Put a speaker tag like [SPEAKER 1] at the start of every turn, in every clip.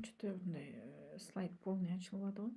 [SPEAKER 1] Что-то мындай слайд полный ачылбады го.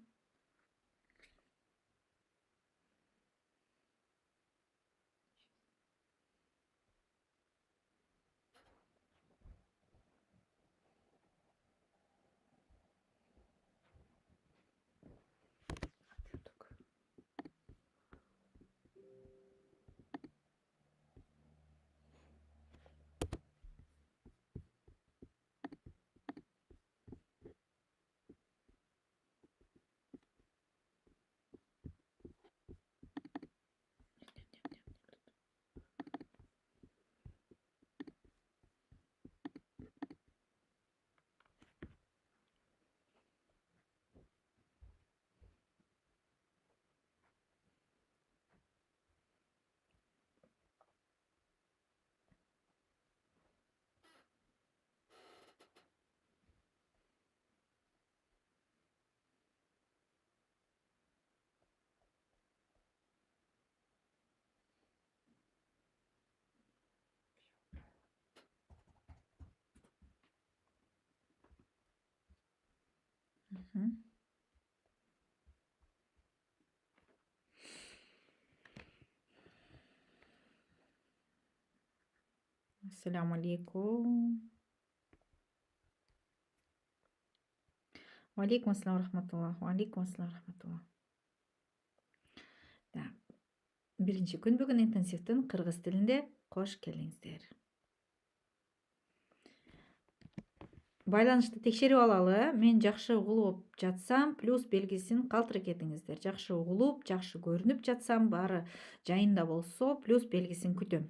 [SPEAKER 1] Ассаламу алейкум. Валейкум ассалам рахматуллах. Валейкум ассалам рахматуллах. Так. Биринчи күн бүгүн интенсивдин кыргыз тилинде кош келиңиздер. Байланышты текшерип алалы. Мен жакшы угулуп жатсам, плюс белгисин калтырып кетиңиздер. Жакшы угулуп, жакшы көрүнүп жатсам, баары жайында болсо, плюс белгисин күтөм.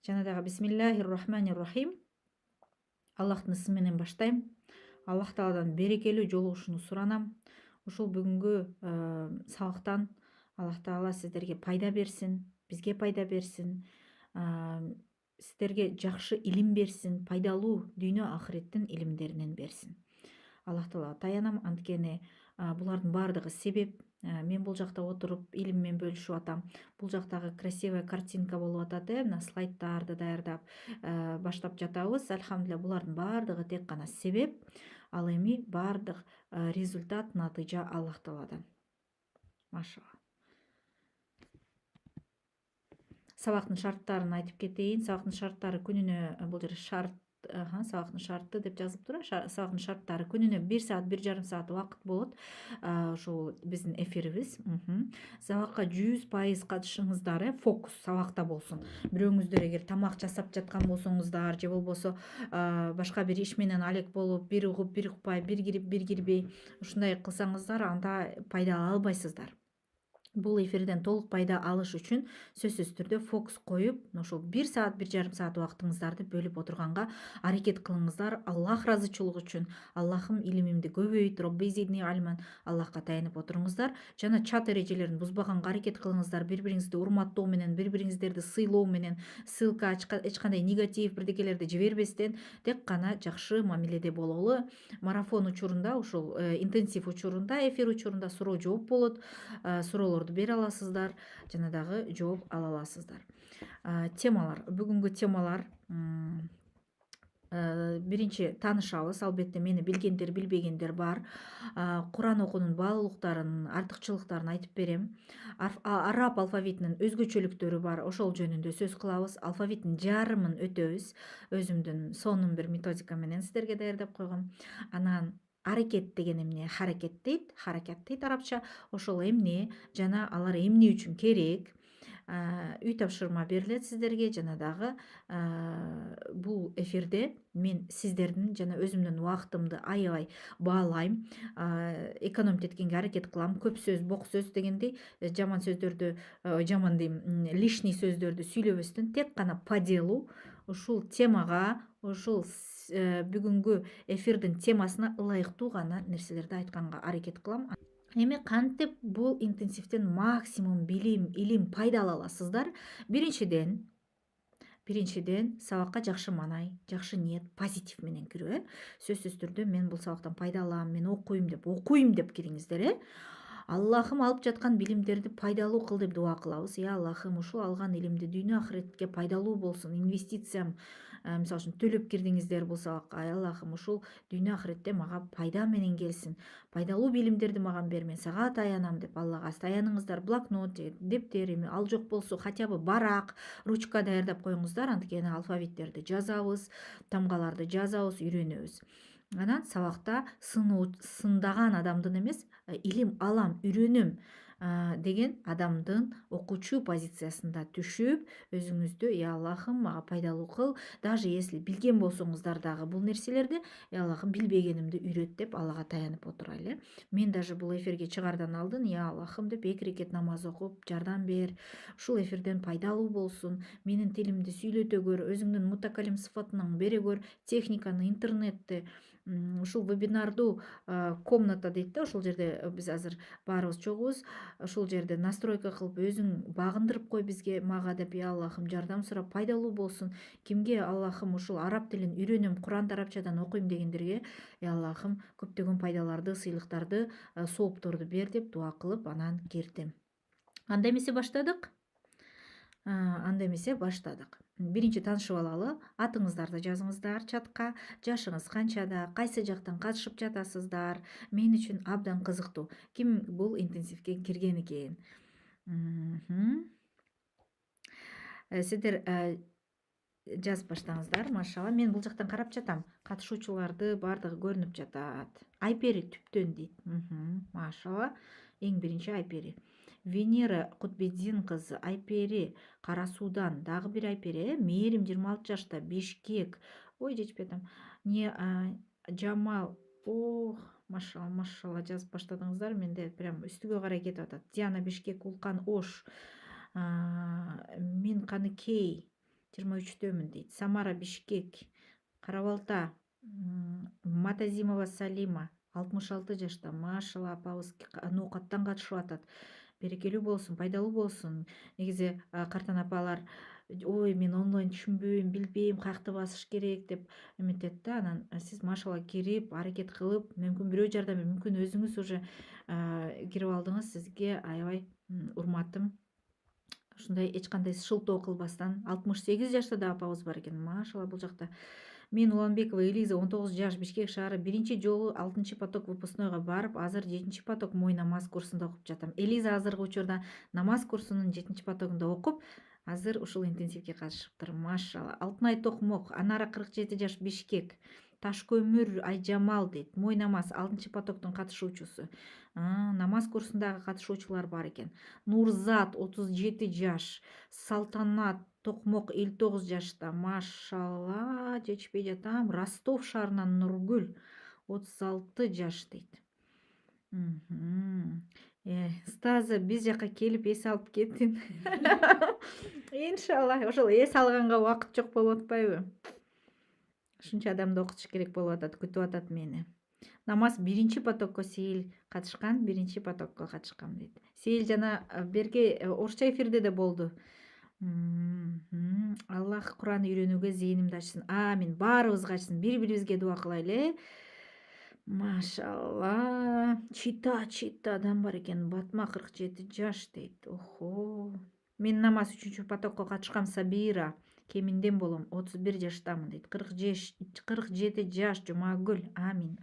[SPEAKER 1] Жана дагы бисмиллахир-рахманир-рахим. Аллахтын ысымы менен баштайм. Аллах Тааладан берекелүү жолугушууну суранам. Ушул бүгүнгү сабактан Аллах Таала сиздерге пайда берсин, бизге пайда берсин. Сиздерге жакшы илим берсин, пайдалуу дүйнө ахиреттин илимдеринен берсин. Аллах Таалага таянам, анткени булардын баардыгы себеп. Мен бул жакта отуруп илим менен бөлүшүп атам. Бул жактагы красивая картинка болуп атат, мына слайдтарды даярдап баштап жатабыз. Альхамдулилля, булардын баардыгы тек гана себеп. Ал эми баардык результат, натыйжа Аллах Тааладан. Машалла. Сабактын шарттарын айтып кетейин. Сабактын шарттары күнүнө, бул жерде шарт, сабактын шарты деп жазылып тура. Сабактын шарттары күнүнө 1 саат, 1,5 саат убакыт болот. Ушул биздин эфирибиз. Сабакка 100% катышыңыздар, фокус сабакта болсун. Бирөөңүздөр эгер тамак жасап жаткан болсоңуздар, же болбосо башка бир иш менен алек болуп, бир угуп, бир укпай, бир кирип, бир кирбей, ушундай кылсаңыздар, анда пайда ала албайсыздар. Бул эфирден толук пайда алыш үчүн сөзсүз түрдө фокус коюп, ошол 1 саат, 1,5 саат убактыңыздарды бөлүп отурганга аракет кылыңыздар. Аллах ыраазычылыгы үчүн. Аллахым илимимди көбөйт, Робби зидни альман. Аллахка таянып отуруңуздар. Жана чат эрежелерин бузбаганга аракет кылыңыздар. Бири-бириңизди урматтоо менен, бири-бириңиздерди сыйлоо менен, ссылка, эч кандай негатив бирдекелерди жибербестен, тек гана жакшы мамиледе бололу. Марафон учурунда, ушул интенсив учурунда, эфир учурунда суроо жооп болот. Суроолорду бере аласыздар, жана дагы жооп ала аласыздар. Темалар, бүгүнкү темалар, биринчи таанышабыз. Албетте мени билгендер, билбегендер бар. Куран окуунун баалуулуктарын, артыкчылыктарын айтып берем. Араб алфавитинин өзгөчөлүктөрү бар, ошол жөнүндө сөз кылабыз. Алфавиттин жарымын өтөбүз. Өзүмдүн сонун бир методика менен сиздерге даярдап койгом. Анан аракет деген эмне? Харакет дейт, харакат дейт арабча. Ошол эмне жана алар эмне үчүн керек? Үй тапшырма берилет сиздерге. Жана дагы бул эфирде мен сиздердин жана өзүмдүн убактымды аябай баалайм. Экономить эткенге аракет кылам. Көп сөз, бок сөз дегендей, жаман сөздөрдү, жаман дейм, лишний сөздөрдү сүйлөбөстөн, тек гана по делу ушул темага, ушул бүгүнкү эфирдин темасына ылайыктуу гана нерселерди айтканга аракет кылам. Эми кантип бул интенсивден максимум билим, илим пайда ала аласыздар? Биринчиден сабакка жакшы маанай, жакшы ниет, позитив менен кирүү. Сөзсүз түрдө мен бул сабактан пайда алам, мен окуйм деп кириңиздер. Аллахым алып жаткан билимдерди пайдалуу кыл деп дуа кылабыз. Аллахым ушул алган илимди дүйнө ахиретке пайдалуу болсун, инвестициям, мисалы үчүн төлөп кирдиңиздер бул сабакка. Аллахым ушул дүйнө ахиретте мага пайда менен келсин. Пайдалуу билимдерди маган бер, мен сага таянам деп Аллага таяныңыздар. Блокнот же дептер, эми ал жок болсо хотя бы барак, ручка даярдап коюңуздар. Анткени алфавиттерди жазабыз, тамгаларды жазабыз, үйрөнөбүз. Анан сабакта сындаган адамдын эмес, илим алам, үйрөнөм деген адамдын окуучу позициясында түшүп, өзүңүздү Аллахым мага пайдалуу кыл, даже если билген болсоңуздар дагы бул нерселерди, Аллахым билбегенимди үйрөт деп Аллага таянып отурайлы. Мен даже бул эфирге чыгардан алдын Аллахым деп 2 рекет намаз окуп, жардам бер, ушул эфирден пайдалуу болсун, менин тилимди сүйлөтө көр, өзүңдүн мутакалим сыфатынан бере көр, техниканы, интернетти, ушул вебинарду комната дейт да, ошол жерде биз азыр баарыбыз чогубуз. Ошол жерде настройка кылып өзүң багындырып кой бизге, мага деп Аллахым жардам сурап пайдалуу болсун. Кимге Аллахым ушул араб тилин үйрөнөм, Куранды арабчадан окуйм дегендерге Аллахым көптөгөн пайдаларды, сыйлыктарды, соопторду бер деп дуа кылып анан кирдим. Анда эмесе баштадык. Биринчи таанышып алалы. Атыңыздарды жазыңыздар чатка, жашыңыз канчада, кайсы жактан катышып жатасыздар. Мен үчүн абдан кызыктуу. Ким бул интенсивге кирген экен? Сиздер жазып баштаңыздар. Машалла, мен бул жактан карап жатам. Катышуучуларды бардыгы көрүнүп жатат. Айпери түптөн дейт. Машалла. Эң биринчи Айпери. Венера Кутбеддин кызы Айпери Кара Суудан, дагы бир Айпери, Мээрим 26 жашта, Бишкек. Ой, жетпей атам. Не Жамал. Ох, машалла жазып баштадыңыздар. Менде прям үстүгө карай кетип атат. Диана Бишкек, Улкан Ош. Мен Каныкей 23-дөмүн дейт. Самара Бишкек, Кара Балта. Матазимова Салима 66 жашта. Машалла, апабыз ноокаттан катышып атат. Берекелүү болсун, пайдалуу болсун. Негизи картан апалар ой, мен онлайн түшүнбөйм, билбейм, каякты басыш керек деп эметет да. Анан сиз машалла кирип, аракет кылып, мүмкүн бирөө жардам берет, мүмкүн өзүңүз уже кирип алдыңыз. Сизге аябай урматым. Ушундай эч кандай шылтоо кылбастан 68 жашта да апабыз бар экен. Машалла, бул жакта. Мен Уланбекова Элиза, 19 жаш, Бишкек шаары. Биринчи жолу 6 поток выпускнойго барып, азыр 7 поток мой намаз курсунда окуп жатам. Элиза азыркы учурда намаз курсунун 7 потогунда окуп, азыр ушул интенсивге катышыптыр. Машалла. Алтынай Токмок, Анара 47 жаш, Бишкек. Ташкөмүр Айжамал дейт. Мой намаз 6 потоктун катышуучусу. Намаз курсундагы катышуучулар бар экен. Нурзат 37 жаш, Салтанат Токмок 59 жашта. Машалла, жетишпей жатам. Ростов шаарынан Нургүл 36 жаш дейт. Стаза биз жака келип эс алып кетин. Иншалла, ошол эс алганга убакыт жок болуп атпайбы? Ушунча адамды окутуш керек болуп атат, күтүп атат мени. Намаз 1 потокко Сейил катышкан, 1 потокко катышкам дейт. Сейил жана берки орусча эфирде да болду. Аллах Куран үйрөнүүгө зээнимди ачсын. Амин. Баарыбызга ачсын. Бири-бирибизге дуа кылайлы. Машалла. Чита бар экен. Батма 47 жаш дейт. Охо. Мен намаз 3 потокко катышкам. Сабира. Кеминден болом. 31 жаштамын дейт. 47 жаш. Жумагүл. Амин.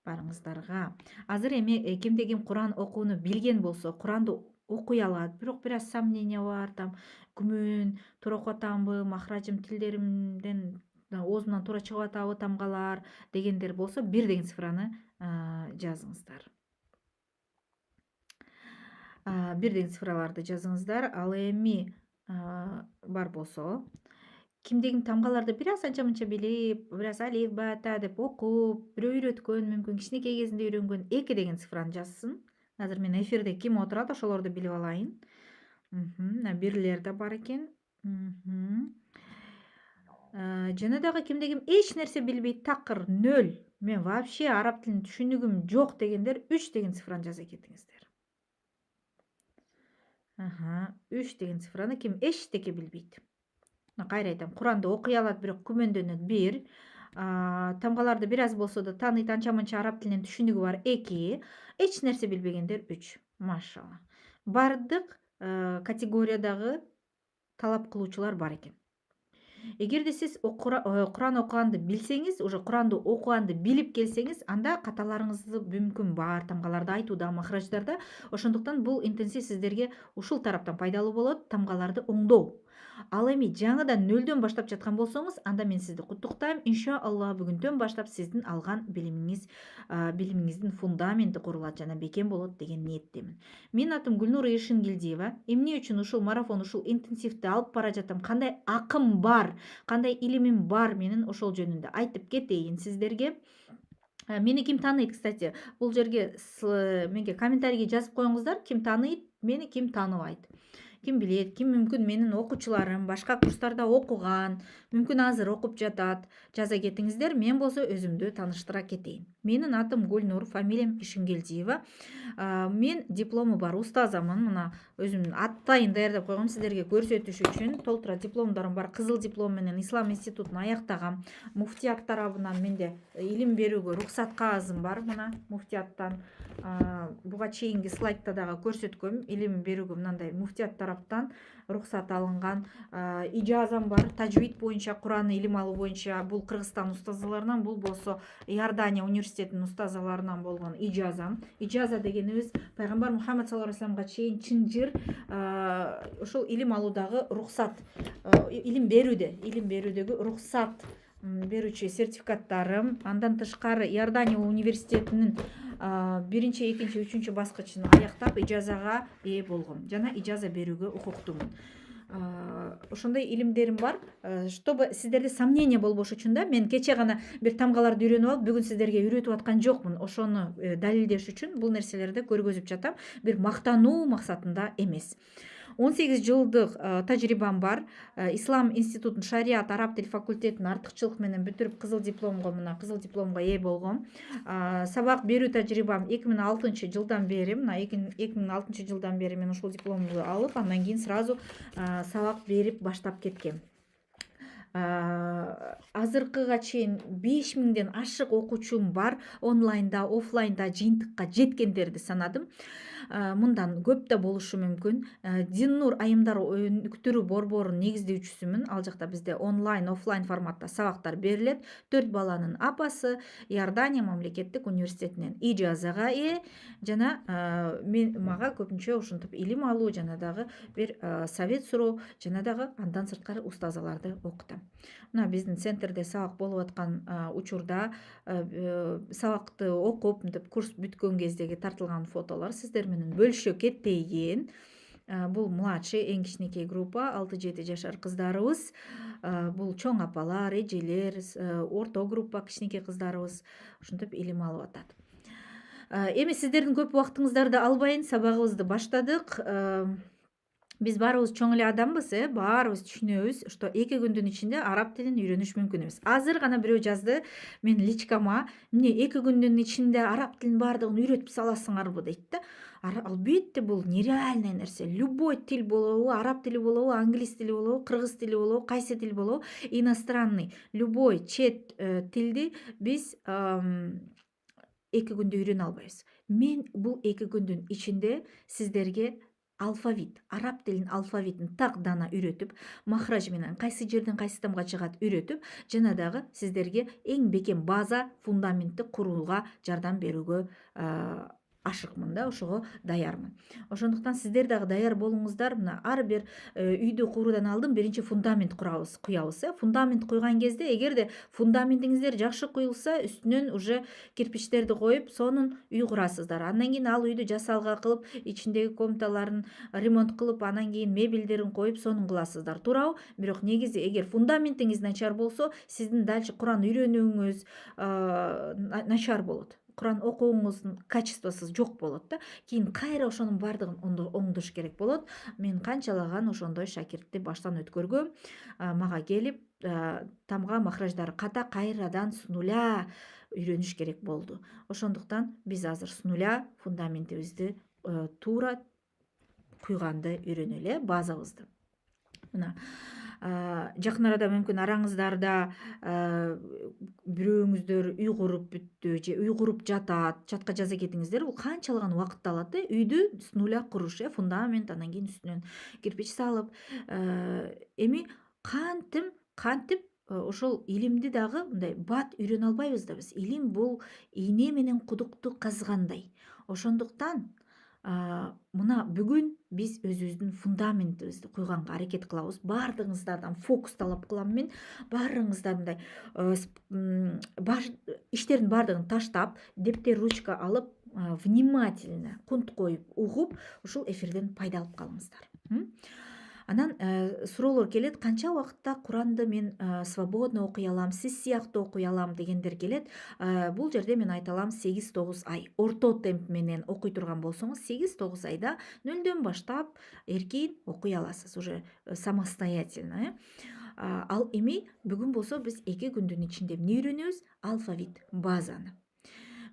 [SPEAKER 1] Барыңыздарга. Азыр эми кимде ким Куран окууну билген болсо, Куранды окуй алат. Бирок бир аз сомнение бар, там күмөн, туура окуп атамбы, махражым, тилдеримден оозумдан туура чыгып атабы тамгалар дегендер болсо, 1 деген цифраны жазыңыздар. 1 деген цифраларды жазыңыздар. Ал эми бар болсо, кимде ким тамгаларды бир аз анча-мынча билип, бир аз алиф, ба, та деп окуп, бирөө үйрөткөн, мүмкүн кичинекей кезинде үйрөнгөн 2 деген цифраны жазсын. Азыр мен эфирде ким отурат, ошолорду билип алайын. Бирлер да бар экен. Жана дагы кимде ким эч нерсе билбейт, такыр 0 мен вообще араб тилин түшүнүгүм жок дегендер 3 деген цифраны жаза кетиңиздер. 3 деген цифраны ким эчтеке билбейт. Кайра айтам, Куранды окуй алат, бирок күмөндөнөт 1. Тамгаларды бир аз болсо да тааныйт, анча мынча араб тилинен түшүнүгү бар 2. Эч нерсе билбегендер 3. Машалла. Бардык категориядагы талап кылуучулар бар экен. Эгерде сиз Куран окуганды билсеңиз, уже Куранды окуганды билип келсеңиз, анда каталарыңызды мүмкүн бар, тамгаларды айтууда, махраждарда. Ошондуктан бул интенсив сиздерге ушул тараптан пайдалуу болот, тамгаларды оңдоо. Ал эми жаңыдан нөлдөн баштап жаткан болсоңуз, анда мен сизди куттуктайм. Иншалла бүгүндөн баштап сиздин алган билимиңиздин фундаменти курулат жана бекем болот деген ниеттемин. Менин атым Гүлнур Эшингелдиева. Эмне үчүн ушул марафон, ушул интенсивди алып бара жатам? Кандай акым бар, кандай илимим бар менин ошол жөнүндө айтып кетейин сиздерге. Мени ким тааныйт, кстати, бул жерге менге комментарийге жазып коюңуздар, ким тааныйт, мени ким тааныбайт. Ким билет, ким мүмкүн менин окуучуларым, башка курстарда окуган, мүмкүн азыр окуп жатат, жаза кетиңиздер. Мен болсо өзүмдү тааныштыра кетейин. Менин атым Гүлнур, фамилиям Эшингелдиева. Мен диплому бар устазамын. Мына өзүмдүн аттайын даярдап койгом сиздерге көрсөтүш үчүн. Толтура дипломдорум бар. Кызыл диплом менен Ислам институтун аяктагам. Муфтият тарабынан менде илим берүүгө уруксат кагазым бар. Мына муфтияттан буга чейинки слайдта дагы көрсөткөм. Илим берүүгө мындай муфтият тараптан уруксат алынган. Ижазам бар. Тажвид боюнча, Куранны илим алуу боюнча. Бул Кыргызстан устазаларынан, бул болсо Иордания университетинин устазаларынан болгон ижазам. Ижаза дегенибиз пайгамбар Мухаммад саллаллаху алейхи вассаламга чейин чынжыр ушул илим алуудагы уруксат, илим берүүдөгү уруксат берүүчү сертификаттарым. Андан тышкары Иордания университетинин 1-чи, 2-чи, 3-чү баскычын аяктап ижазага ээ болгом жана ижаза берүүгө укуктумун. Ошондой илимдерим бар. Чтобы сиздерде сомнение болбош үчүн да мен кече гана бир тамгаларды үйрөнүп алып, бүгүн сиздерге үйрөтүп аткан жокмун. Ошону далилдеш үчүн бул нерселерди көргөзүп жатам. Бир мактануу максатында эмес. 18 жылдык тажрыйбам бар. Ислам институтун шариат араб тил факультетин артыкчылык менен бүтүрүп кызыл дипломго ээ болгом. Сабак берүү тажрыйбам 2006 жылдан бери, мына 2006 жылдан бери мен ушул дипломду алып, андан кийин сразу сабак берип баштап кеткем. Азыркыга чейин 5000ден ашык окуучум бар. Онлайнда, офлайнда жыйынтыкка жеткендерди санадым. Мындан көп да болушу мүмкүн. Диннур айымдар өнүктүрүү борборунун негиздөөчүсүмүн. Ал жакта бизде онлайн, офлайн форматта сабактар берилет. 4 баланын апасы, Иордания мамлекеттик университетинен ижазага ээ жана мага көпүнчө ушинтип илим алуу жана дагы бир совет суроо жана дагы андан сырткары устазаларды окутам. Мына биздин центрде сабак болуп аткан учурда сабакты окуп, мынтип курс бүткөн кездеги тартылган фотолор сиздер менен бөлүшө кетейин. Бул младший, эң кичинекей группа, 6-7 жашар кыздарыбыз. Бул чоң апалар, эжелер, орто группа кичинекей кыздарыбыз ушинтип илим алып атат. Эми сиздердин көп убактыңыздарды албайын, сабагыбызды баштадык. Биз баарыбыз чоң эле адамбыз, баарыбыз түшүнөбүз, что 2 күндүн ичинде араб тилин үйрөнүш мүмкүн эмес. Азыр гана бирөө жазды мен личкама, эмне 2 күндүн ичинде араб тилин баардыгын үйрөтүп саласыңарбы дейт да. Албетте бул нереальный нерсе. Любой тил болобу, араб тили болобу, англис тили болобу, кыргыз тили болобу, кайсы тил болобу, иностранный, любой чет тилди биз 2 күндө үйрөнө албайбыз. Мен бул 2 күндүн ичинде сиздерге алфавит, араб тилинин алфавитин так дана үйрөтүп, махраж менен кайсы жерден кайсы тамга чыгат үйрөтүп, жана дагы сиздерге эң бекем база, фундаментти курууга жардам берүүгө ашыкмын да, ошого даярмын. Ошондуктан сиздер дагы даяр болуңуздар. Мына ар бир үйдү куруудан алдын биринчи фундамент куябыз. Фундамент куйган кезде, эгерде фундаментиңиздер жакшы куюлса, үстүнөн уже кирпичтерди коюп, сонун үй курасыздар. Андан кийин ал үйдү жасалга кылып, ичиндеги комнаталарын ремонт кылып, анан кийин мебелдерин коюп, сонун кыласыздар. Туурабы? Бирок негизи эгер фундаментиңиз начар болсо, сиздин дальше Куран үйрөнүүңүз начар болот. Куран окууңуздун качествосу жок болот да. Кийин кайра ошонун баардыгын оңдош керек болот. Мен канчалаган ошондой шакиртти баштан өткөргөм. Мага келип тамга махраждары ката кайрадан с нуля үйрөнүш керек болду. Ошондуктан биз азыр с нуля фундаментибизди туура куйганды үйрөнөлү, базабызды. Мына жакын арада мүмкүн араңыздарда бирөөңүздөр үй куруп бүттү же үй куруп чатка жаза кетиңиздер. Бул канчалаган убакытты алат үйдү с нуля куруш, фундамент, анан кийин үстүнөн кирпич салып. Эми кантип ошол илимди дагы мындай бат үйрөнө албайбыз да биз. Илим бул ийне менен кудукту казгандай. Ошондуктан мына бүгүн биз өзүбүздүн фундаментибизди куйганга аракет кылабыз. Баардыгыңыздардан фокус талап кылам мен. Баарыңыздар мындай иштердин баардыгын таштап, дептер, ручка алып, внимательно кунт коюп угуп, ушул эфирден пайда алып калыңыздар. Анан суроолор келет, канча убакытта Куранды мен свободно окуй алам, сиз сыяктуу окуй алам дегендер келет. Бул жерде мен айта алам 8-9 ай. Орто темп менен окуй турган болсоңуз 8-9 айда нөлдөн баштап эркин окуй аласыз, уже самостоятельно. Ал эми бүгүн болсо биз 2 күндүн ичинде эмне үйрөнөбүз? Алфавит, базаны.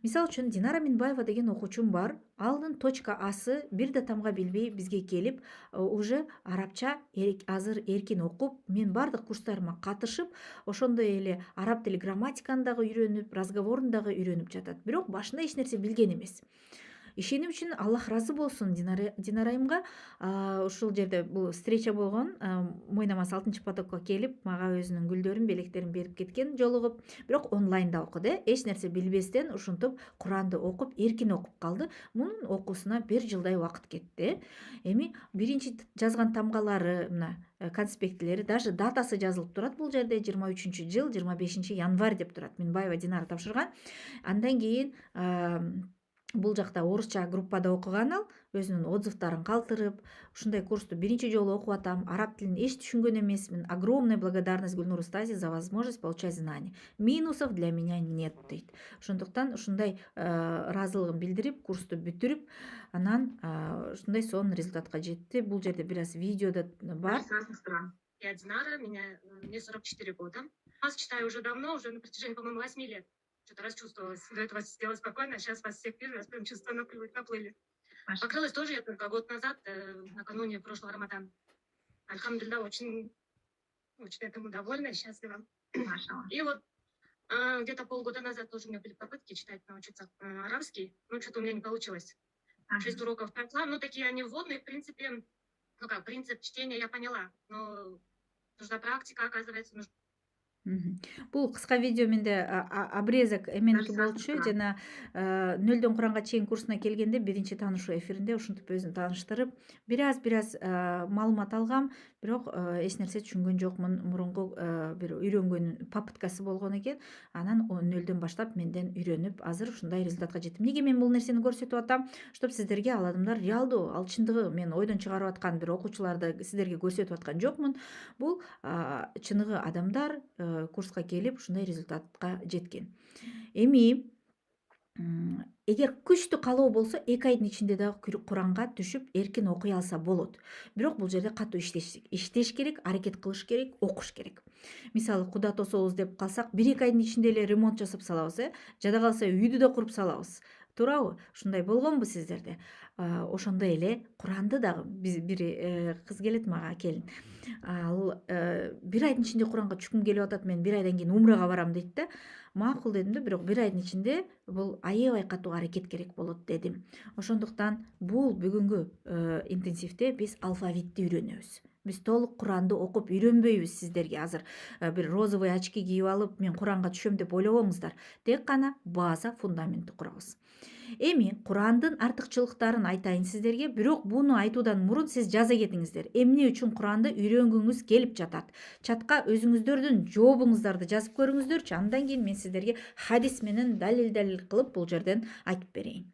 [SPEAKER 1] Мисал үчүн Динара Минбаева деген окуучум бар. Алдын точка асы бир да тамга билбей бизге келип, уже арабча азыр эркин окуп, мен бардык курстарыма катышып, ошондой эле араб тили грамматиканы дагы үйрөнүп, разговорун дагы үйрөнүп жатат. Бирок башында эч нерсе билген эмес. Ишеним үчүн Аллах ыраазы болсун Динарайымга. Ушул жерде бул встреча болгон. Мойнамас 6-потокко келип, мага өзүнүн гүлдөрүн, белектерин берип кеткен жолугуп. Бирок онлайнда окуду, эч нерсе билбестен ушинтип Куранды окуп, эркин окуп калды. Мунун окуусуна 1 жылдай убакыт кетти. Эми биринчи жазган тамгалары, мына конспектилери, даже датасы жазылып турат. Бул жерде 23-жыл 25 январь деп турат. Минбаева Динара тапшырган. Андан кийин бул жакта орусча группада окуган ал, өзүнүн отзывдарын калтырып, ушундай курсту биринчи жолу окуп атам, араб тилин эч түшүнгөн эмесмин. Огромная благодарность Гүлнур Устази за возможность получать знания. Минусов для меня нет дейт. Ошондуктан ушундай ыраазылыгын билдирип, курсту бүтүрүп, анан ушундай сонун результатка жетти. Бул жерде бир аз видеодо бар.
[SPEAKER 2] Я Динара, мне 44 года. Вас читаю уже давно, уже на протяжении, по-моему, 8 лет. Что-то расчувствовалась. До этого сидела спокойно, а сейчас вас всех вижу, у нас прям чувства наплыли. Покрылась тоже я только год назад, накануне прошлого Рамадана. Альхамдулилля, очень этому довольна и счастлива. И вот где-то полгода назад тоже у меня были попытки читать, научиться арабский. Ну, что-то у меня не получилось. 6 уроков прошла, ну, такие они вводные, в принципе, принцип чтения я поняла, но нужна практика, оказывается, нужна.
[SPEAKER 1] Бул кыска видео менде обрезок эменики болчу. Жана нөлдөн Куранга чейин курсуна келгенде биринчи таанышуу эфиринде ушинтип өзүн тааныштырып, бир аз маалымат алгам, бирок эч нерсе түшүнгөн жокмун. Мурунку бир үйрөнгөн попыткасы болгон экен. Анан нөлдөн баштап менден үйрөнүп, азыр ушундай результатка жеттим. Эмнеге мен бул нерсени көрсөтүп атам? Чтоб сиздерге ал адамдар реалдуу, ал чындыгы, мен ойдон чыгарып аткан бир окуучуларды сиздерге көрсөтүп аткан жокмун. Бул чыныгы адамдар курска келип ушундай результатка жеткен. Эми эгер күчтүү каалоо болсо 2 айдын ичинде дагы Куранга түшүп эркин окуй алса болот. Бирок бул жерде катуу иштеш керек, аракет кылыш керек, окуш керек. Мисалы куда тособуз деп калсак, 1-2 айдын ичинде эле ремонт жасап салабыз, жада калса үйдү да куруп салабыз. Туурабы? Ушундай болгонбу сиздерде? Ошондой эле Куранды дагы бир кыз келет мага, келин. Ал 1 айдын ичинде Куранга түшкүм келип атат, мен 1 айдан кийин умрага барам дейт да. Макул дедим да, бирок 1 айдын ичинде бул аябай катуу аракет керек болот дедим. Ошондуктан бул бүгүнкү интенсивде биз алфавитти үйрөнөбүз. Биз толук Куранды окуп үйрөнбөйбүз сиздерге. Азыр бир розовый очки кийип алып, мен Куранга түшөм деп ойлобоңуздар. Тек гана база, фундаментти курабыз. Эми Курандын артыкчылыктарын айтайын сиздерге, бирок буну айтуудан мурун сиз жаза кетиңиздер. Эмне үчүн Куранды үйрөнгүңүз келип жатат? Чатка өзүңүздөрдүн жообуңуздарды жазып көрүңүздөрчү. Андан кийин мен сиздерге хадис менен далил кылып бул жерден айтып берейин.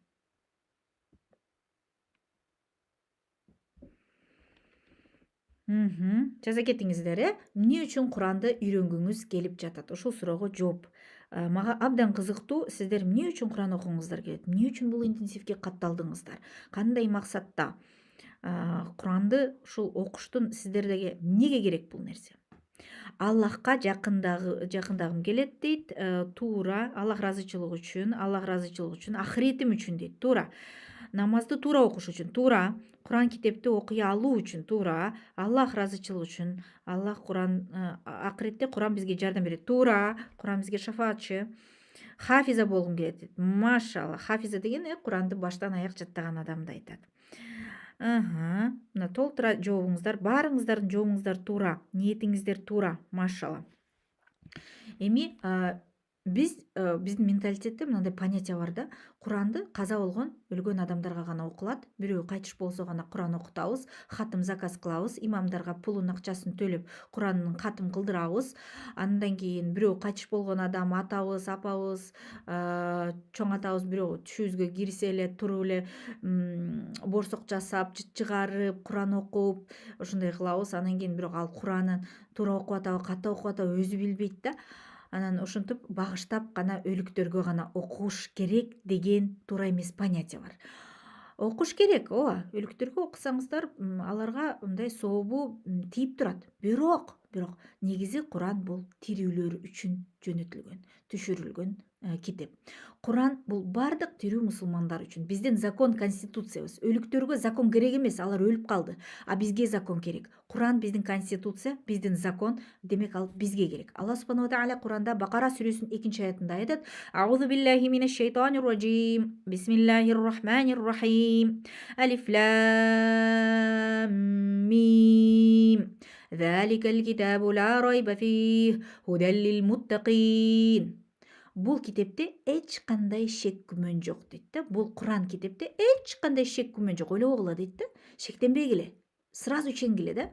[SPEAKER 1] Жаза кетиңиздер, эмне үчүн Куранды үйрөнгүңүз келип жатат? Ушул суроого жооп Мага абдан кызыктуу, сиздер эмне үчүн Куран окугуңуздар келет, эмне үчүн бул интенсивге катталдыңыздар, кандай максатта? Куранды ушул окуштун сиздерге эмнеге керек бул нерсе? Аллахка жакындагым келет дейт. Туура Аллах ыраазычылыгы үчүн, ахиретим үчүн дейт. Туура. Намазды туура окуш үчүн, туура. Куран китепти окуй алуу үчүн, туура. Аллах ыраазычылыгы үчүн, Аллах акыретте Куран бизге жардам берет, туура. Куран бизге шафаатчы. Хафиза болгум келет дейт. Машалла. Хафиза деген Куранды баштан аяк жаттаган адамды айтат. Мына толтура жообуңуздар, баарыңыздардын жообуңуздар туура, ниетиңиздер туура, машалла. Эми биздин менталитетте мындай понятие бар да, Куранды каза болгон, өлгөн адамдарга гана окулат. Бирөө кайтыш болсо гана Куран окутабыз, хатым заказ кылабыз, имамдарга пулун акчасын төлөп Куранын хатым кылдырабыз. Андан кийин бирөө кайтыш болгон адам атабыз, апабыз, чоң атабыз бирөө түшүбүзгө кирсе эле туруп эле борсок жасап, жыт чыгарып, Куран окуп, ошондой кылабыз. Анан кийин бирок ал Куранын туура окуп атабы, ката окуп атабы өзү билбейт да. Анан ошентип багыштап гана өлүктөргө гана окуш керек деген туура эмес понятие бар. Окуш керек, ооба, өлүктөргө окусаңыздар, аларга мындай сообу тийип турат. Бирок негизи Куран бул тирүүлөр үчүн жөнөтүлгөн, түшүрүлгөн китеп. Куран бул бардык тирүү мусулмандар үчүн. Биздин закон, конституциябыз. Өлүктөргө закон керек эмес, алар өлүп калды. А бизге закон керек. Куран биздин конституция, биздин закон, демек ал бизге керек. Алла субханаху ва тааля Куранда Бакара сүрөсүнүн 2-аятында айтат: "Аузу биллахи минаш шайтанир ражим. Бисмиллахир рахманир рахим. Алиф лам мим. Заликал китабу ла райба фих. Худан лил муттакин." Бул китепте эч кандай шек күмөн жок дейт да. Бул Куран китепте эч кандай шек күмөн жок. Ойлобогула дейт да. Шектенбегиле. Сразу ишенгиле да.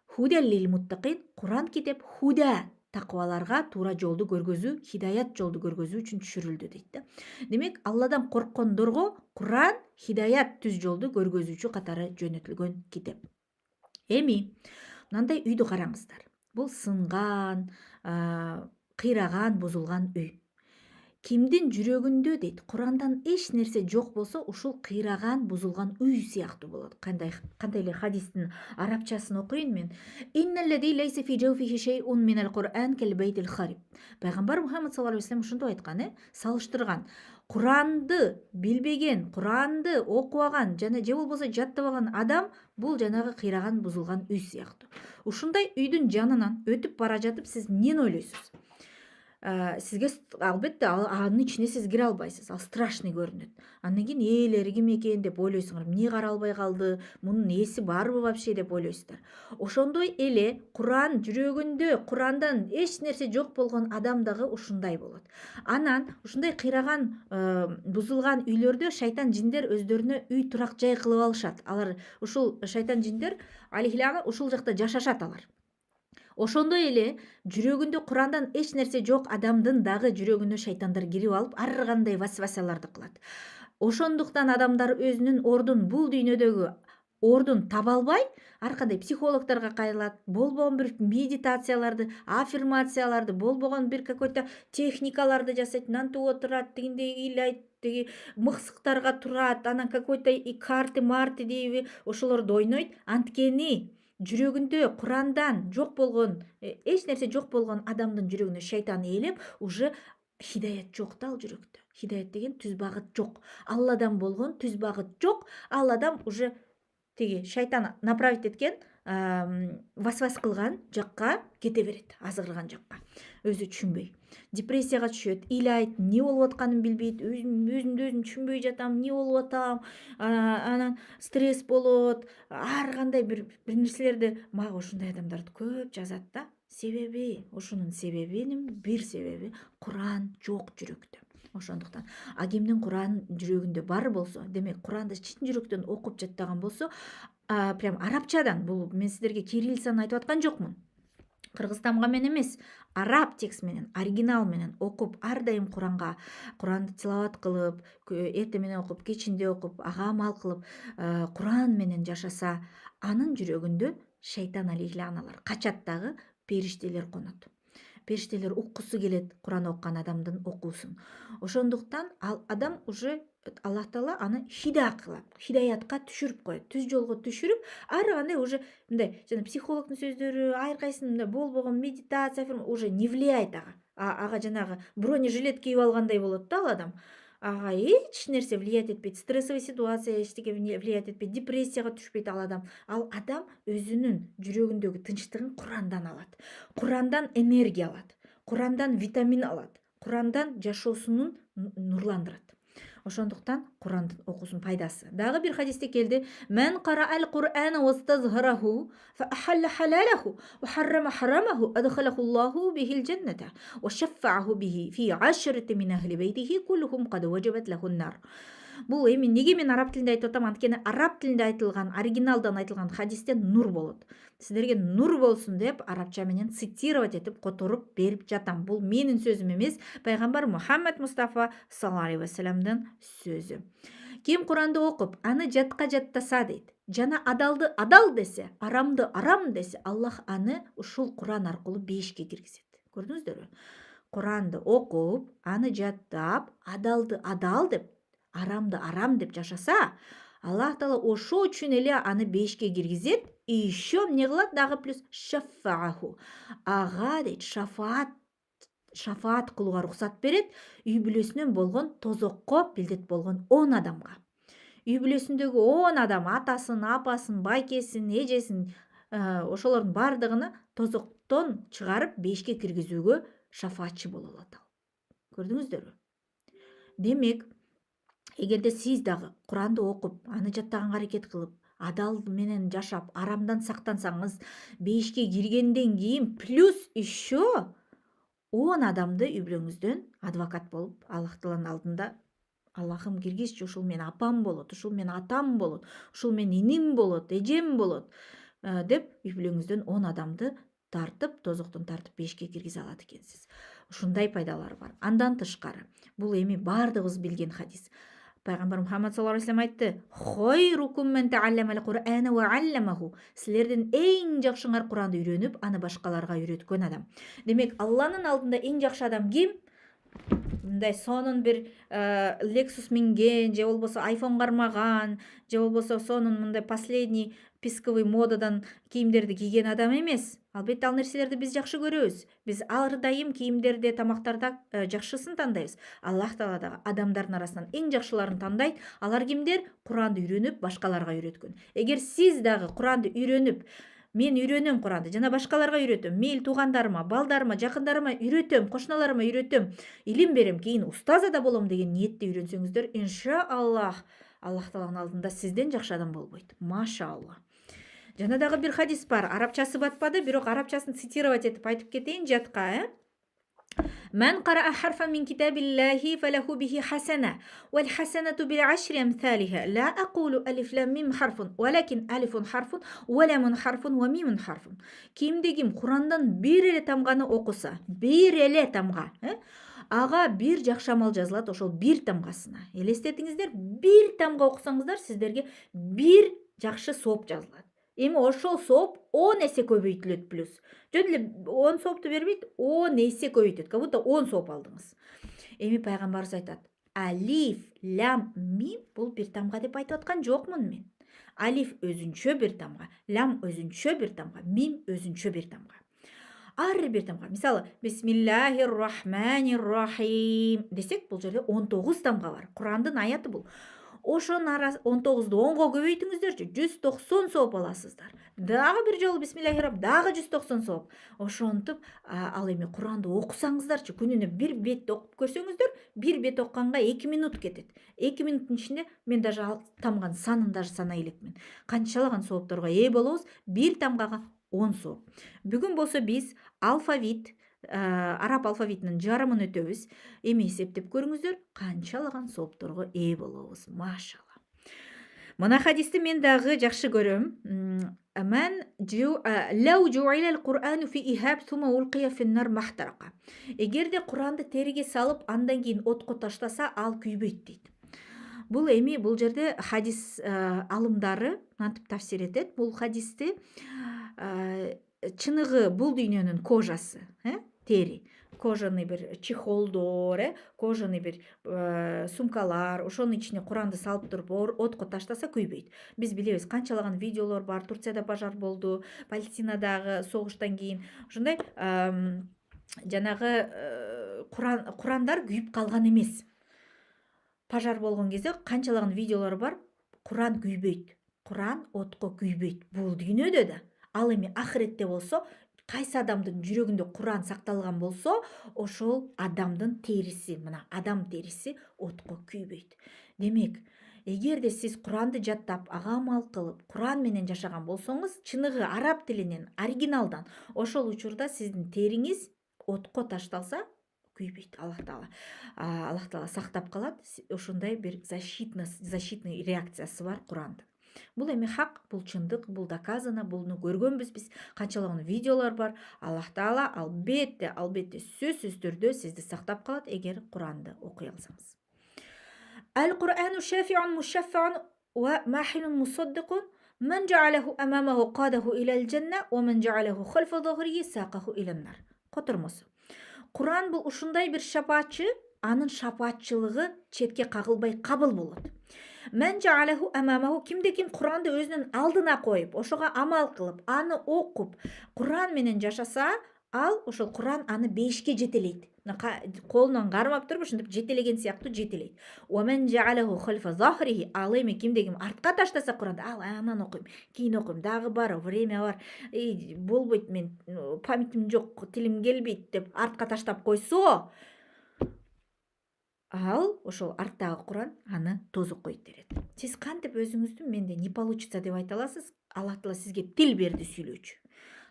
[SPEAKER 1] Худан лил муттакин. Куран китеп худа, такыбаларга туура жолду көргөзүү, хидаят жолду көргөзүү үчүн түшүрүлдү дейт да. Демек, Алладан корккондорго Куран хидаят түз жолду көргөзүүчү катары жөнөтүлгөн китеп. Эми мындай үйдү караңыздар. Бул сынган, кыйраган, бузулган үй. Кимдин жүрөгүндө дейт, Курандан эч нерсе жок болсо, ушул кыйраган, бузулган үй сыяктуу болот. Кандай эле хадистин арабчасын окуйн мен. Инналлади лайса фи жауфихи шейун минал Кур'ан кал байтил хариб. Пайгамбар Мухаммад саллаллаху алейхи вассалам ушунду айткан, салыштырган. Куранды билбеген, Куранды окубаган жана же болбосо жаттабаган адам бул жанагы кыйраган, бузулган үй сыяктуу. Ушундай үйдүн жанынан өтүп бара жатып сиз эмнени ойлойсуз? Сизге албетте анын ичине сиз кире албайсыз. Ал страшный көрүнөт. Андан кийин ээлери ким экен деп ойлойсуңар. Эмне каралбай калды? Мунун ээси барбы вообще деп ойлойсуздар. Ошондой эле Куран жүрөгүндө Курандан эч нерсе жок болгон адам дагы ушундай болот. Анан ушундай кыйраган, бузулган үйлөрдө шайтан жиндер өздөрүнө үй турак жай кылып алышат. Алар ушул шайтан жиндер алейхилана ушул жакта жашашат алар. Ошондой эле жүрөгүндө Курандан эч нерсе жок адамдын дагы жүрөгүнө шайтандар кирип алып, ар кандай васвасаларды кылат. Ошондуктан адамдар өзүнүн бул дүйнөдөгү ордун таба албай, ар кандай психологторго кайрылат, болбогон бир медитацияларды, аффирмацияларды, болбогон бир какой-то техникаларды жасайт, мынантип отурат, тигиндей ыйлайт, тиги мыксыктарга турат, анан какой-то карты-марты дейби, ошолорду ойнойт. Анткени жүрөгүндө Курандан жок болгон, эч нерсе жок болгон адамдын жүрөгүнө шайтан ээлеп, уже хидаят жок да ал жүрөктө. Хидаят деген түз багыт жок. Алладан болгон түз багыт жок. Ал адам уже тиги шайтан направить эткен, васвас кылган жакка кете берет, азгырган жакка. Өзү түшүнбөй. Депрессияга түшөт, ыйлайт, эмне болуп атканын билбейт, өзүм түшүнбөй жатам, эмне болуп атам, анан стресс болот, ар кандай бир нерселерди. Мага ушундай адамдарды көп жазат да. Себеби, ошонун себебинин бир себеби Куран жок жүрөктө. Ошондуктан кимдин Куран жүрөгүндө бар болсо, демек Куранды чын жүрөктөн окуп жаттаган болсо, прям арабчадан, бул мен сиздерге кириллицаны айтып аткан жокмун. Кыргыз тамга менен эмес, араб текст менен, оригинал менен окуп, ар дайым Куранды тилават кылып, эртең менен окуп, кечинде окуп, ага амал кылып, Куран менен жашаса, анын жүрөгүндө шайтан алейхиланалар качат дагы, периштелер конот. периштелер уккусу келет Куран оккан адамдын окуусун. Ошондуктан ал адам уже Аллах Таала аны кылат, хидаятка түшүрүп коет, түз жолго түшүрүп, ары кандай уже мындай жана психологдун сөздөрү, ар кайсынын мындай болбогон медитация уже не влияет ага. Ага жанагы бронежилет кийип алгандай болот да ал адам. Ага эч нерсе влиять этпейт, стрессовый ситуация эчтеке влиять этпейт, депрессияга түшпөйт ал адам. Ал адам өзүнүн жүрөгүндөгү тынчтыгын Курандан алат. Курандан энергия алат. Курандан витамин алат. Курандан жашоосунун нурландырат. Ошондуктан Курандын окуусунун пайдасы. Дагы бир хадисте келди: "Мен караал Кур'ана вастазхараху фа ахалла халалаху ва харрама харамаху адхалаху Аллаху бихил джанната ва шаффааху бихи фи ашрати мин ахли бейтихи куллухум кад ваджабат лахун нар." Бул эми неге мен араб тилинде айтып атам? Анткени араб тилинде айтылган, оригиналдан айтылган хадисте нур болот. Сиздерге нур болсун деп арабча менен цитировать этип которуп берип жатам. Бул менин сөзүм эмес, пайгамбар Мухаммад Мустафа саллаллаху алейхи вассаламдын сөзү. Ким Куранды окуп, аны жатка жаттаса дейт, жана адалды адал десе, арамды арам десе, Аллах аны ушул Куран аркылуу бейишке киргизет. Көрдүңүздөрбү? Куранды окуп, аны жаттап, адалды адал деп, арамды арам деп жашаса, Аллах Таала ошо үчүн эле аны бейишке киргизет. И еще эмне кылат дагы плюс шаффааху. Ага дейт, шафаат кылууга уруксат берет үй бүлөсүнөн болгон тозокко билдет болгон 10 адамга. Үй бүлөсүндөгү 10 адам, атасын, апасын, байкесин, эжесин, ошолордун бардыгына тозоктон чыгарып бейишке киргизүүгө шафаатчы боло алат ал. Көрдүңүздөрбү? Демек, эгерде сиз дагы Куранды окуп, аны жаттаганга аракет кылып, адал менен жашап, арамдан сактансаңыз, бейишке киргенден кийин плюс еще 10 адамды үй бүлөңүздөн адвокат болуп, Аллах Тааланын алдында Аллахым киргизчи, ушул менин апам болот, ушул менин атам болот, ушул менин иним болот, эжем болот деп үй бүлөңүздөн 10 адамды тартып, тозоктон тартып бейишке киргизе алат экенсиз. Ушундай пайдалары бар. Андан тышкары, бул эми бардыгыбыз билген хадис. Пайгамбар Мухаммад саллаллаху алейхи вассалам айтты: "Хойрукум мен таалламал Кур'ана ва алламаху." Силерден эң жакшыңар Куранды үйрөнүп, аны башкаларга үйрөткөн адам. Демек, Алланын алдында эң жакшы адам ким? Мындай сонун бир Lexus минген, же болбосо iPhone кармаган, же болбосо сонун мындай последний писковый модадан кийимдерди кийген адам эмес. Албетте ал нерселерди биз жакшы көрөбүз. Биз ар дайым кийимдерде, тамактарда жакшысын тандайбыз. Аллах Таала дагы адамдардын арасынан эң жакшыларын тандайт. Алар кимдер? Куранды үйрөнүп, башкаларга үйрөткөн. Эгер сиз дагы Куранды үйрөнүп, мен үйрөнөм Куранды, жана башкаларга үйрөтөм, мейли туугандарыма, балдарыма, жакындарыма үйрөтөм, кошуналарыма үйрөтөм, илим берем, кийин устаза да болом деген ниетте үйрөнсөңүздөр, иншааллах, Аллах Тааланын алдында сизден жакшы адам болбойт. Машаалла. Жана дагы бир хадис бар. Арабчасы батпады, бирок арабчасын цитировать этип айтып кетейин жатка, "Мен караа харфан мин китабиллахи фалаху бихи хасана, вал хасанату бил ашри амсалиха. Ла акулу алиф лам мим харфун, валакин алифун харфун, ва ламун харфун, ва мимун харфун." Кимде ким Курандан бир эле тамганы окуса, бир эле тамга, ага бир жакшы амал жазылат ошол бир тамгасына. Элестетиңиздер, бир тамга окусаңыздар, сиздерге бир жакшы сооп жазылат. Эми ошол сооп 10 эсе көбөйтүлөт плюс. Жөн эле 10 соопту бербейт, 10 эсе көбөйтөт. Как будто 10 сооп алдыңыз. Эми пайгамбарыбыз айтат: "Алиф, лам, мим" бул бир тамга деп айтып аткан жокмун мен. Алиф өзүнчө бир тамга, лам өзүнчө бир тамга, мим өзүнчө бир тамга. Ар бир тамга. Мисалы, бисмиллахир рахманир рахим десек, бул жерде 19 тамга бар. Курандын аяты бул. Ошонун 19ду 10го көбөйтүңүздөрчү, 190 сооп аласыздар. Дагы бир жолу бисмиллахир, дагы 190 сооп. Ошонтип, ал эми Куранды окусаңыздарчы, күнүнө бир бет окуп көрсөңүздөр, бир бет окканга 2 минут кетет. 2 минуттун ичинде мен даже ал тамганын санын даже санай элекмин. Канчалаган соопторго ээ болобуз? Бир тамгага 10 сооп. Бүгүн болсо биз алфавит, араб алфавитинин жарымын өтөбүз. Эми эсептеп көрүңүздөр, канчалаган соопторго ээ болобуз. Машалла. Мына хадисти мен дагы жакшы көрөм. "Мен лау жуилал Кур'ану фи ихаб сума улкия финнар махтарака." Эгерде Куранды териге салып, андан кийин отко таштаса, ал күйбөйт дейт. Бул эми бул жерде хадис алымдары мынтип тафсир этет. Бул хадисти чыныгы бул дүйнөнүн кожасы, тери, кожаный бир чехолдор, кожаный бир сумкалар, ошонун ичине Куранды салып туруп отко таштаса күйбөйт. Биз билебиз, канчалаган видеолор бар, Турцияда пожар болду, Палестинадагы согуштан кийин ушундай жанагы Курандар күйүп калган эмес. Пожар болгон кезде канчалаган видеолор бар, Куран күйбөйт. Куран отко күйбөйт. Бул дүйнөдө да. Ал эми ахиретте болсо, кайсы адамдын жүрөгүндө Куран сакталган болсо, ошол адамдын териси, мына адам териси отко күйбөйт. Демек, эгерде сиз Куранды жаттап, ага амал кылып, Куран менен жашаган болсоңуз, чыныгы араб тилинен, оригиналдан, ошол учурда сиздин териңиз отко ташталса, күйбөйт. Аллах Таала сактап калат. Ошондой бир защитный реакциясы бар Курандын. Бул эми хак, бул чындык, бул доказано, буну көргөнбүз биз. Канчалаган видеолор бар. Аллах Таала албетте сөзсүз түрдө сизди сактап калат, эгер Куранды окуй алсаңыз. Ал-Курану шафиун мушаффаун ва махинун мусаддикун. Мен жаалаху амамаху кадаху илал жанна, ва мен жаалаху халфа захриhi сакаху илан нар. Котормосу. Куран бул ушундай бир шапаатчы, анын шапаатчылыгы четке кагылбай кабыл болот. Мен жаалаху амамаху, кимде ким Куранды өзүнүн алдына коюп, ошого амал кылып, аны окуп, Куран менен жашаса, ал ошол Куран аны бейишке жетелейт. Колунан кармап туруп ушинтип жетелеген сыяктуу жетелейт. Ва мен жаалаху халфа захриhi, ал эми кимде ким артка таштаса Куранды, ал анан окуйм, кийин окуйм, дагы бар, время бар, болбойт, мен памятим жок, тилим келбейт деп артка таштап койсо, ал ошол арттагы Куран аны тозуп коюп берет. Сиз кантип өзүңүздү менде не получится деп айта аласыз? Аллах Таала сизге тил берди сүйлөөчү.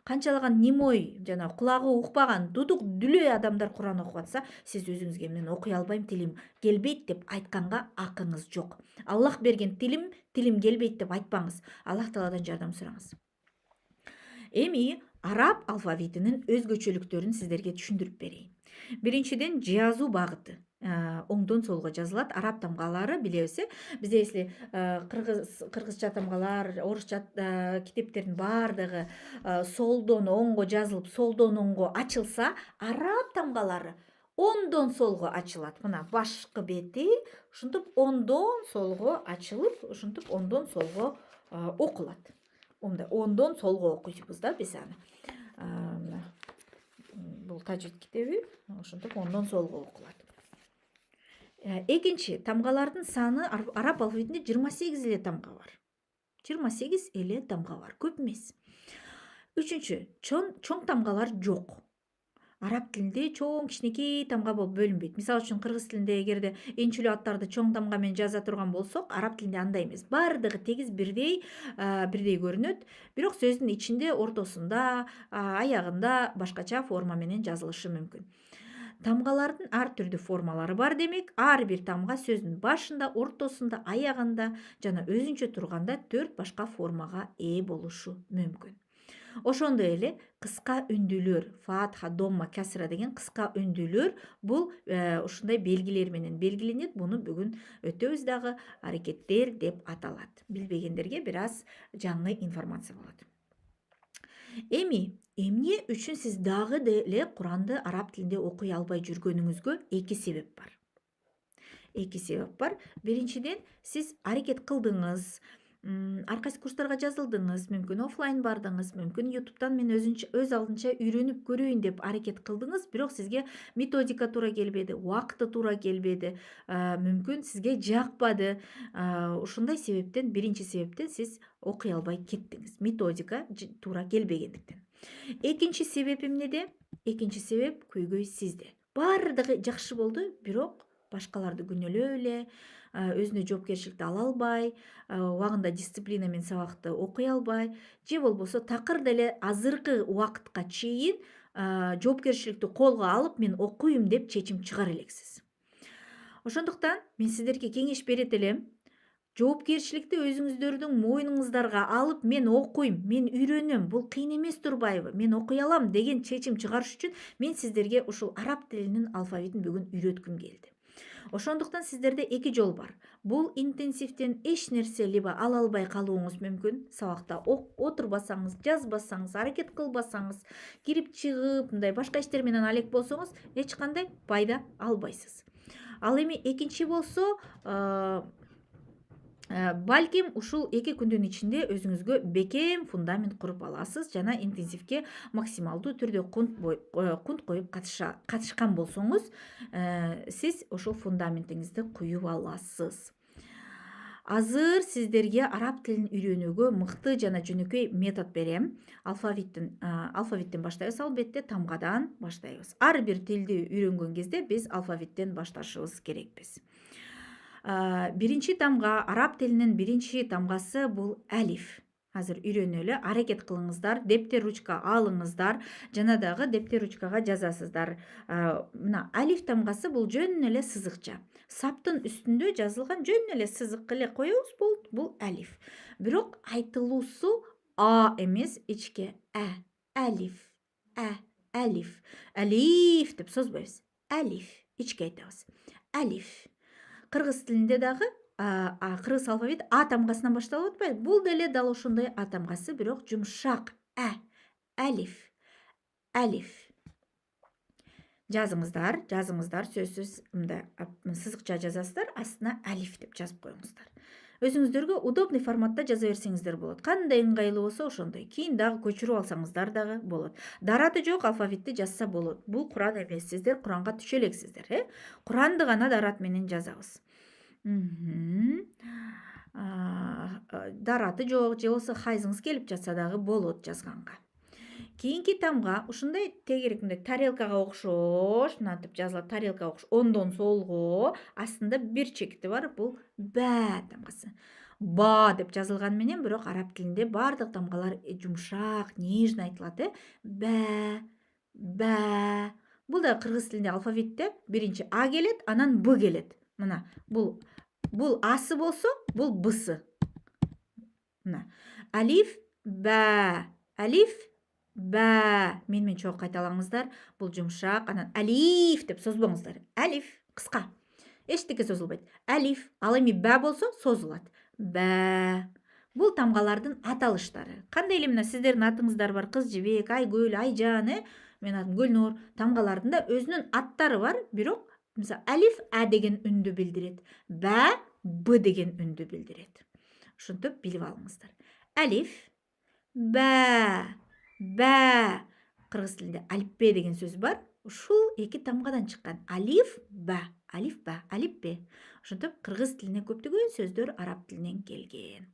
[SPEAKER 1] Канчалаган немой, жана кулагы укпаган, дудук дүлөй адамдар Куран окуп атса, сиз өзүңүзгө мен окуй албайм, тилим келбейт деп айтканга акыңыз жок. Аллах берген тилим келбейт деп айтпаңыз. Аллах Тааладан жардам сураңыз. Эми араб алфавитинин өзгөчөлүктөрүн сиздерге түшүндүрүп берейин. Биринчиден, жазуу багыты. Оңдон солго жазылат. Араб тамгалары билебиз, бизде если кыргызча тамгалар, орусча китептердин баардыгы солдон оңго жазылып, солдон оңго ачылса, араб тамгалары оңдон солго ачылат. Мына башкы бети ушинтип оңдон солго ачылып, ушинтип оңдон солго окулат. Оңдон солго окуйбуз да биз аны. Бул тажвид китеби, ушинтип оңдон солго окулат. Экинчи, тамгалардын саны араб алфавитинде 28 эле тамга бар. 28 эле тамга бар, көп эмес. Үчүнчү, чоң тамгалар жок. Араб тилинде чоң кичинекей тамга болуп бөлүнбөйт. Мисалы үчүн кыргыз тилинде эгерде энчилүү аттарды чоң тамга менен жаза турган болсок, араб тилинде андай эмес. Бардыгы тегиз бирдей көрүнөт, бирок сөздүн ичинде, ортосунда, аягында башкача форма менен жазылышы мүмкүн. Тамгалардын ар түрдүү формалары бар демек, ар бир тамга сөздүн башында, ортосунда, аягында жана өзүнчө турганда 4 башка формага ээ болушу мүмкүн. Ошондой эле кыска үндүүлөр, фатха, домма, касра деген кыска үндүүлөр бул ушундай белгилер менен белгиленет. Буну бүгүн өтөбүз дагы, аракеттер деп аталат. Билбегендерге бир аз жаңы информация болот. Эми эмне үчүн сиз дагы деле Куранды араб тилинде окуй албай жүргөнүңүзгө эки себеп бар. Биринчиден, сиз аракет кылдыңыз, ар кайсы курстарга жазылдыңыз, мүмкүн офлайн бардыңыз, мүмкүн ютубтан мен өз алдынча үйрөнүп көрөйүн деп аракет кылдыңыз, бирок сизге методика туура келбеди, убакыты туура келбеди, мүмкүн сизге жакпады. Ушундай себептен, биринчи себептен сиз окуй албай кеттиңиз, методика туура келбегендиктен. Экинчи себеп эмнеде? Экинчи себеп көйгөй сизде. Бардыгы жакшы болду, бирок башкаларды күнөөлөп эле, өзүнө жоопкерчиликти ала албай, убагында дисциплина менен сабакты окуй албай, же болбосо такыр деле азыркы убакытка чейин жоопкерчиликти колго алып, мен окуйм деп чечим чыгара элексиз. Ошондуктан мен сиздерге кеңеш берет элем, жоопкерчиликти өзүңүздөрдүн мойнуңуздарга алып, мен окуйм, мен үйрөнөм, бул кыйын эмес турбайбы, мен окуй алам деген чечим чыгарыш үчүн мен сиздерге ушул араб тилинин алфавитин бүгүн үйрөткүм келди. Ошондуктан сиздерде эки жол бар. Бул интенсивден эч нерсе либо ала албай калууңуз мүмкүн. Сабакта отурбасаңыз, жазбасаңыз, аракет кылбасаңыз, кирип чыгып, мындай башка иштер менен алек болсоңуз, эч кандай пайда албайсыз. Ал эми экинчи болсо, балким ушул 2 күндүн ичинде өзүңүзгө бекем фундамент куруп аласыз жана интенсивге максималдуу түрдө кунт коюп катышкан болсоңуз, сиз ошол фундаментиңизди куюп аласыз. Азыр сиздерге араб тилин үйрөнүүгө мыкты жана жөнөкөй метод берем. Алфавиттен баштайбыз, албетте тамгадан баштайбыз. Ар бир тилди үйрөнгөн кезде биз алфавиттен башташыбыз керекпиз. Биринчи тамга, араб тилинин биринчи тамгасы бул алиф. Азыр үйрөнөлү, аракет кылыңыздар, дептер ручка алыңыздар, жана дагы дептер ручкага жазасыздар. Мына алиф тамгасы бул жөн эле сызыкча. Саптын үстүндө жазылган жөн эле сызык эле коебуз, бул алиф. Бирок айтылуусу а эмес, ичке алиф, алиф, алиф деп созбойбуз. Алиф, ичке айтабыз. Алиф. Кыргыз тилинде дагы кыргыз алфавит а тамгасынан башталып атпайбы? Бул деле дал ошондой а тамгасы, бирок жумшак. Алиф, алиф. Жазыңыздар, сөзсүз мындай сызыкча жазасыздар, астына алиф деп жазып коюңуздар. Өзүңүздөргө удобный форматта жаза берсеңиздер болот. Кандай ыңгайлуу болсо ошондой. Кийин дагы көчүрүп алсаңыздар дагы болот. Дараты жок алфавитти жазса болот. Бул Куран эмес, сиздер Куранга түшө элексиздер, Куранды гана дарат менен жазабыз. Дараты жок, же болбосо хайзыңыз келип жатса дагы болот жазганга. Кийинки тамга ушундай тегерек мындай тарелкага окшош, мынантип жазылат, тарелкага окшош, оңдон солго, астында бир чекити бар, бул бә тамгасы. Ба деп жазылган менен, бирок араб тилинде бардык тамгалар жумшак, нежный айтылат, бә. Бул да кыргыз тилинде алфавитте биринчи а келет, анан б келет. Мына бул асы болсо, бул бысы. Мына алиф, бә, алиф, бә. Менен чоң кайталаңыздар. Бул жумшак, анан алиф деп созбоңуздар. Алиф кыска. Эчтеке созулбайт. Алиф. Ал эми бә болсо созулат. Бә. Бул тамгалардын аталыштары. Кандай эле мына сиздердин атыңыздар бар, Кыз Жибек, Айгүл, Айжан, менин атым Гүлнур. Тамгалардын да өзүнүн аттары бар, бирок мисалы алиф а деген үндү билдирет. Бә б деген үндү билдирет. Ошентип билип алыңыздар. Алиф, бә. Кыргыз тилинде алипбе деген сөз бар. Ушул эки тамгадан чыккан. Алиф, бә. Алипбе. Ошентип кыргыз тилине көптөгөн сөздөр араб тилинен келген.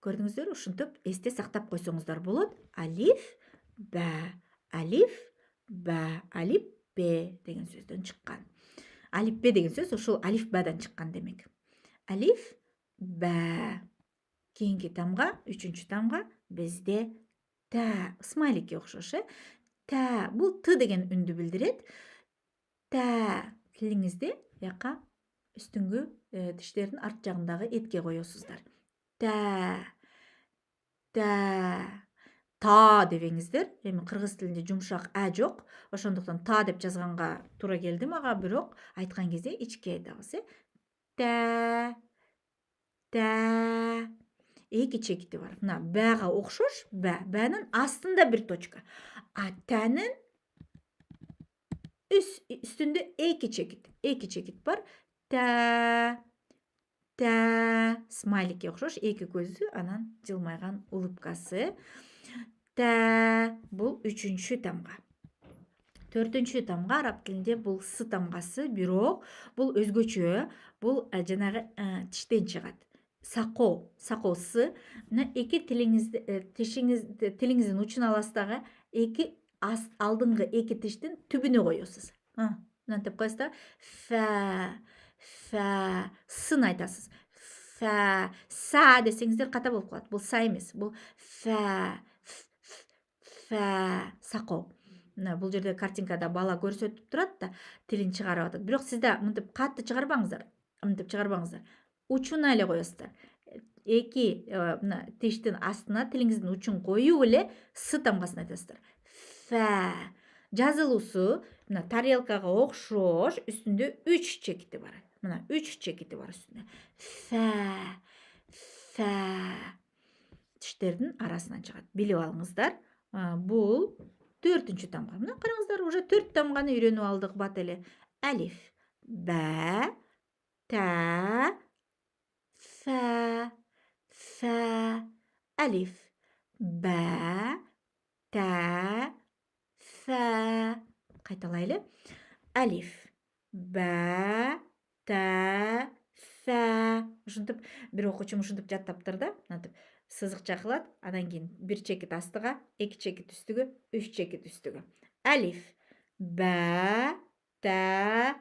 [SPEAKER 1] Көрдүңүздөр, ушинтип эсте сактап койсоңуздар болот. Алиф, бә. Алиф, бә. Алипбе деген сөздөн чыккан. Алипбе деген сөз ушул алиф бадан чыккан демек. Алиф, бә. Кийинки тамга, үчүнчү тамга бизде тә, смайликке окшош, тә. Бул т деген үндү билдирет. Тә. Тилиңизди яка үстүнгү тиштердин арт жагындагы этке коесуздар. Тә. Та дебеңиздер. Эми кыргыз тилинде жумшак а жок. Ошондуктан та деп жазганга туура келди мага, бирок айткан кезде ичке айтабыз, Тә. Эки чекити бар. Мына бәга окшош, бәнин астында бир точка. А тәнин үстүндө эки чекит бар. Тә. Смайликке окшош, эки көзү, анан жылмайган улыбкасы. Тә. Бул үчүнчү тамга. Төртүнчү тамга араб тилинде бул с тамгасы, бирок бул өзгөчө. Бул жанагы тиштен чыгат. Сако с. Мына эки тилиңиздин учун аласыз дагы, эки алдыңгы эки тиштин түбүнө коесуз. Мынантип коесуз да. Фә. Сын айтасыз. Фә. Са десеңиздер ката болуп калат. Бул са эмес. Бул фә. Сако. Мына бул жерде картинкада бала көрсөтүп турат да, тилин чыгарып атат. Бирок сизде мынтип катты чыгарбаңыздар. Учуна эле коесуздар. Эки мына тиштин астына тилиңиздин учун коюп эле с тамгасын айтасыздар. Фә. жазылуусу мына тарелкага окшош үстүндө 3 чекити бар. Мына 3 чекити бар үстүндө. Фа тиштердин арасынан чыгат. Билип алыңыздар. Бул 4-чү тамга. Мына караңыздар, уже 4 тамганы үйрөнүп алдык бат эле. Алиф, ба, та, fa, alif, ba, ta, fa. Qaytalaylı. Alif, ba, ta, fa. Ушинтип бир окуучум ушинтип жаттаптыр да. Мынтип сызыкча кылат, андан кийин бир чекит астыга, 2 чекит үстүгө, 3 чекит үстүгө. Алиф, ба, та,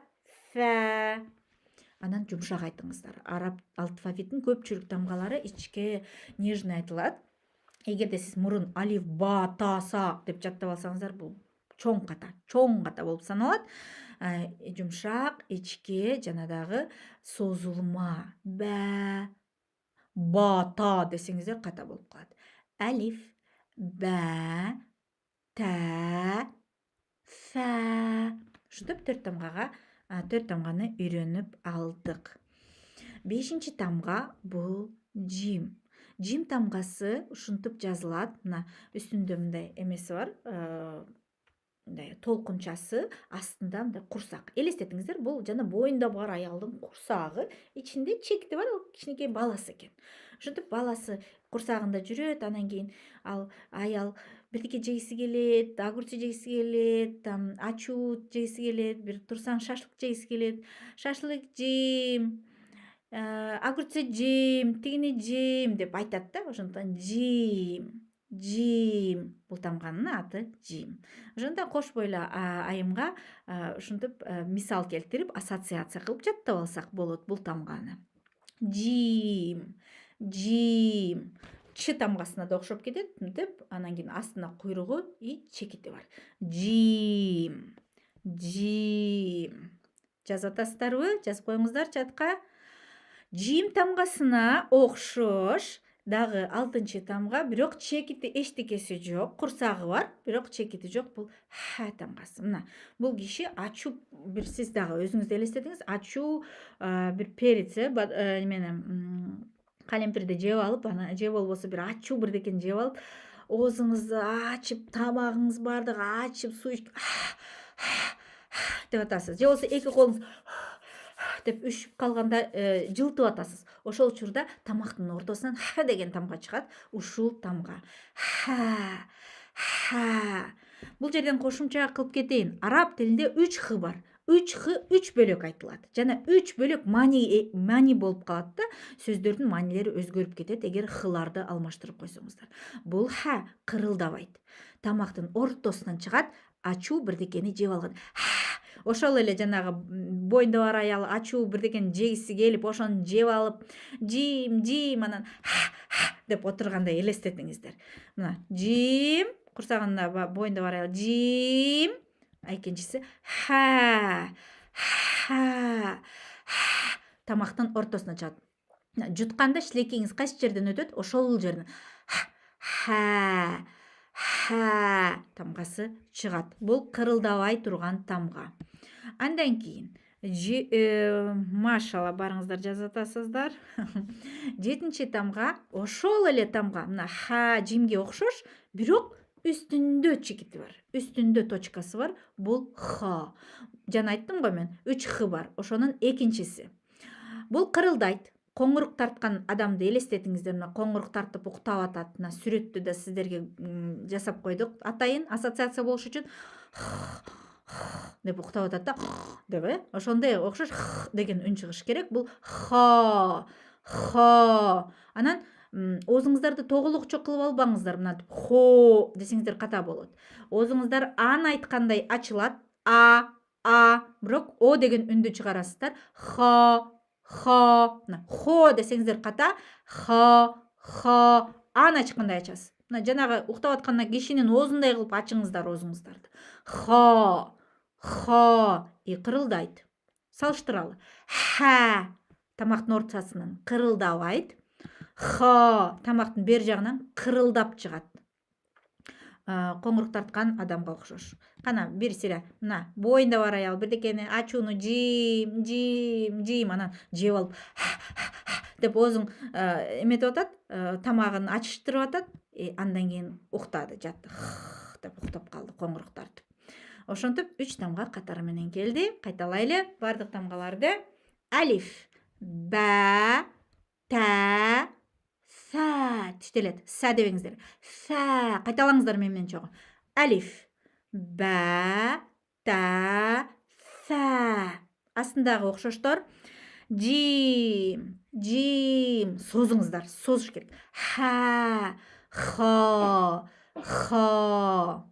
[SPEAKER 1] fa. Анан жумшак айтыңыздар. Араб алфавиттин көпчүлүк тамгалары ичке нежный айтылат. Эгерде сиз мурун алиф, ба, та, са деп жаттап алсаңыздар, бул чоң ката болуп саналат. Жумшак, ичке жана дагы созулма. Ба, та десеңиздер ката болуп калат. Алиф, ба, та, fa. Ушинтип 4 тамганы үйрөнүп алдык. 5-чи тамга бул жим. Жим тамгасы ушинтип жазылат. Мына үстүндө мындай эмеси бар, мындай толкунчасы, астында мындай курсак. Элестетиңиздер, бул жана боюнда бар аялдын курсагы, ичинде чекити бар, ал кичинекей баласы экен. Ушинтип баласы курсагында жүрөт, анан кийин ал аял бирдеке жегиси келет, огурчу жегиси келет, ачуу жегиси келет, бир турсаң шашлык жегиси келет. Шашлык жейм, огурчу жейм, тигини жейм деп айтат да. Ошондон жим. Бул тамганын аты жим. Ошондон кош бойло айымга ушинтип мисал келтирип, ассоциация кылып жаттап алсак болот бул тамганы. Жим. Ч тамгасына да окшоп кетет, мынтип, анан кийин астына куйругу и чекити бар. Жим. Жазып атасыздарбы? Жазып коюңуздар чатка. Жим тамгасына окшош дагы 6-чы тамга, бирок чекити эчтекеси жок, курсагы бар, бирок чекити жок. Бул ха тамгасы. Мына бул киши ачуу, бир сиз дагы өзүңүз элестетиңиз, ачуу бир перец, эмени калемпирди жеп алып, ана же болбосо бир ачуу бирдекени жеп алып, оозуңузду ачып, тамагыңыз бардыгы ачып, суу ичип деп атасыз. Же болбосо эки колуңуз деп үшүп калганда жылтып атасыз. Ошол учурда тамактын ортосунан ха деген тамга чыгат. Ушул тамга. Ха. Бул жерден кошумча кылып кетейин. Араб тилинде 3 х бар. 3 х 3 бөлөк айтылат. Жана 3 бөлөк мани болуп калат да. Сөздөрдүн маанилери өзгөрүп кетет эгер хларды алмаштырып койсоңуздар. Бул ха кырылдабайт. Тамактын ортосунан чыгат, ачуу бирдекени жеп алган. Ошол эле жанагы боюнда бар аял ачуу бирдекени жегиси келип, ошону жеп алып, жим анан деп отургандай элестетиңиздер. Мына жим, курсагында боюнда бар аял жим, экинчиси тамактын ортосуна чыгат. Жутканда шилекеңиз кайсы жерден өтөт? Ошол жерден тамгасы чыгат. Бул кырылдабай турган тамга. Андан кийин машала барыңыздар жазып атасыздар. 7-чи тамга ошол эле тамга. Мына жимге окшош, бирок үстүндө чекити бар. Үстүндө точкасы бар. Бул х. Жана айттым го мен, 3 х бар. Ошонун экинчиси. Бул кырылдайт. Коңурук тарткан адамды элестетиңиздер. Мына коңурук тартып уктап атат. Мына сүрөттү да сиздерге жасап койдук. Атайын ассоциация болуш үчүн деп уктап атат да, деп, ошондой окшош деген үн чыгыш керек. Бул ха. Анан оозуңуздарды тоголукчу кылып албаңыздар. Мынтип хо десеңиздер ката болот. Оозуңуздар аны айткандай ачылат. Бирок о деген үндү чыгарасыздар. Хо десеңиздер ката. Аны ачкандай ачасыз. Мына жанагы уктап атканда кишинин оозундай кылып ачыңыздар оозуңуздарды. И кырылдайт. Салыштыралы. Тамактын ортосунан кырылдабайт. Тамактын бер жагынан кырылдап чыгат. коңурук тарткан адамга окшош. Кана бир сире мына боюнда бар аял бирдекени ачууну жим анан жеп алып деп оозун эметип атат, тамагын ачыштырып атат, андан кийин уктады, жатты, деп уктап калды коңурук тартып. Ошентип 3 тамга катары менен келди. Кайталайлы бардык тамгаларды. Алиф, ба, та, са тиштелет. Са дебеңиздер. Са. Кайталаңыздар мен менен чогуу. Алиф, ба, та, са. Астындагы окшоштор. Жим, созуңуздар, созуш керек. Ха, хо, хо.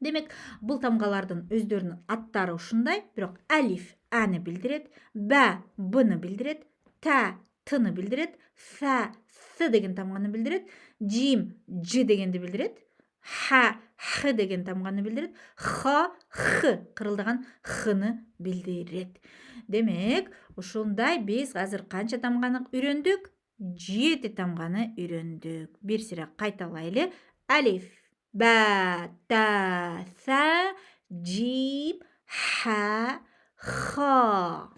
[SPEAKER 1] Демек, бул тамгалардын өздөрүнүн аттары ушундай, бирок алиф аны билдирет, ба бны билдирет, та тны билдирет, са с деген тамганы билдирет, жим ж дегенди билдирет, ха х деген тамганы билдирет, хо х кырылдаган хны билдирет. Демек, ушундай биз азыр канча тамганы үйрөндүк? 7 тамганы үйрөндүк. Бир сире кайталайлы. Алиф, ба, та, са, жим, ха, хо.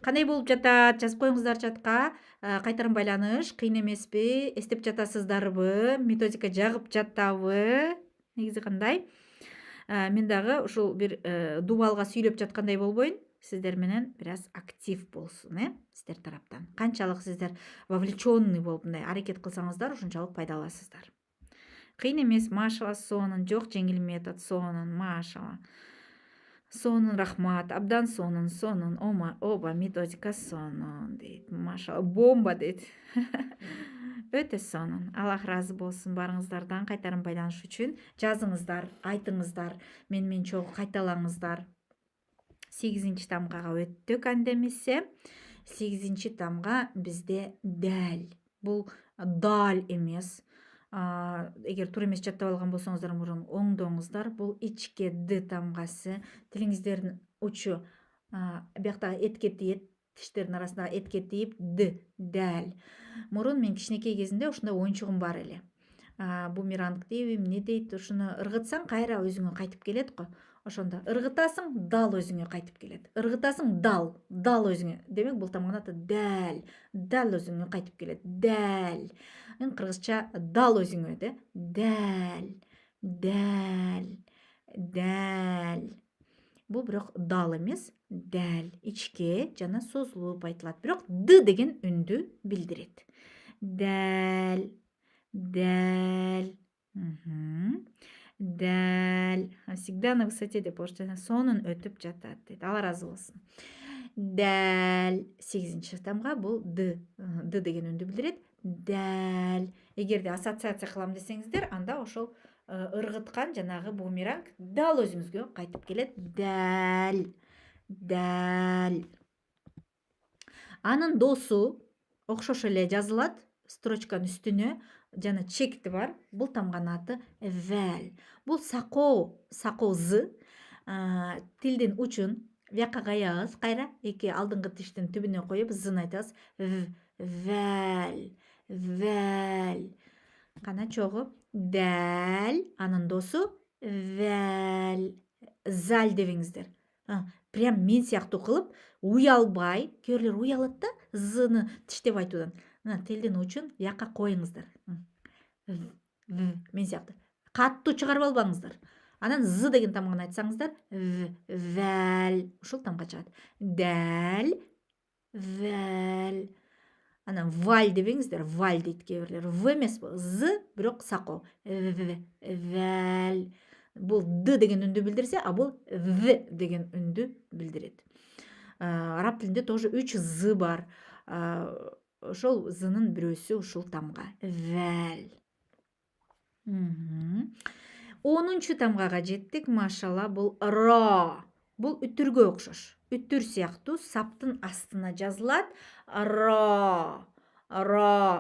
[SPEAKER 1] Кандай болуп жатат? Жазып коюңуздар чатка. Кайтарым байланыш кыйын эмеспи? Эстеп жатасыздарбы? Методика жагып жатабы? Негизи кандай? Мен дагы ушул бир дубалга сүйлөп жаткандай болбойн. Сиздер менен бир аз актив болсун, сиздер тараптан. Канчалык сиздер вовлеченный болуп мындай аракет кылсаңыздар, ошончолук пайда аласыздар. Кыйын эмес, машала сонун, жок жеңил метод сонун, машала. Сонун, рахмат, абдан сонун, оба методика сонун дейт. Машала, бомба дейт. Өтө сонун. Аллах разы болсун барыңыздардан. Кайтарым байланыш үчүн жазыңыздар, айтыңыздар, мен чогуу кайталаңыздар. 8 тамгага өттүк анда эмесе. 8 тамга бизде дал. Бул дал эмес. Эгер туура эмес жаттап алган болсоңуздар, мурун оңдоңуздар. Бул ичке д тамгасы. Тилиңиздердин учу бияктагы этке тиет, тиштердин арасындагы этке тийип д, дал. Мурун мен кичинекей кезимде ушундай оюнчугум бар эле. Бумеранг дейби, эмне дейт, ушуну ыргытсаң кайра өзүңө кайтып келет го. Ошондо ыргытасың, дал өзүңө кайтып келет. Ыргытасың, дал өзүңө. Демек, бул тамганын аты дал. Дал өзүңө кайтып келет. Дал. Кыргызча дал өзүңө де. Дал. Бул бирок дал эмес, дал. Ичке жана созулуп айтылат. Бирок д деген үндү билдирет. Дал. Дал. Всегда на высоте деп сонун өтүп жатат дейт. Алла разы болсун. Дал. 8 тамга бул д. Д деген үндү билдирет. Дал. Эгерде ассоциация кылам десеңиздер, анда ошол ыргыткан жанагы бумеранг дал өзүңүзгө кайтып келет. Дал. Анын досу окшош эле жазылат. Строчканын үстүнө жана чекти бар. Бул тамганын аты вал. Бул сакоо з. Тилдин учун бияка каябыз, кайра эки алдыңкы тиштин түбүнө коюп зын айтабыз. Вал. Кана чогуу. Дал. Анын досу вал. Зал дебеңиздер. Прям мен сыяктуу кылып, уялбай, кээрлер уялат да зыны тиштеп айтуудан. Тилдин учун бияка коюңуздар. Мен сыяктуу. Каттуу чыгарып албаңыздар. Анан з деген тамганы айтсаңыздар, вал. Ушул тамга чыгат. Дал. Вал. Анан валь дебеңиздер. Валь дейт кээрлер. В эмес бул. З, бирок сакоо. Вал. Бул д деген үндү билдирсе, а бул в деген үндү билдирет. Араб тилинде тоже 3 з бар. Ошол зынын бирөөсү ушул тамга. Вал. 10 тамгага жеттик, машалла. Бул ро. Бул үтүргө окшош. Үтүр сыяктуу саптын астына жазылат. Ро.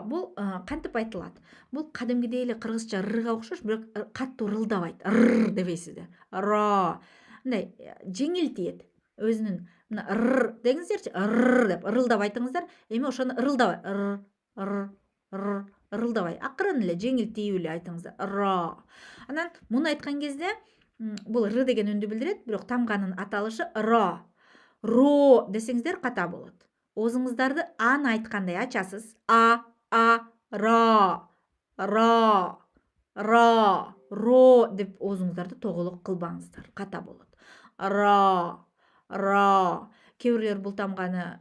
[SPEAKER 1] Бул кантип айтылат? Бул кадимгидей эле кыргызча рга окшош, бирок каттуу ырылдабайт. Р дебейсиздер. Ро. Мындай жеңил тиет. Өзүнүн мына р деңиздерчи, р деп ырылдап айтыңыздар. Эми ошону ырылдабай. ырылдабай, акырын эле, жеңил эле айтыңыздар. Ра. Анан муну айткан кезде бул р деген үндү билдирет, бирок тамганын аталышы ра. Ро десеңиздер ката болот. Оозуңуздарды аны айткандай ачасыз. Ра, ро деп оозуңуздарды тоголок кылбаңыздар. Ката болот. Ра. Кээ бирлер бул тамганы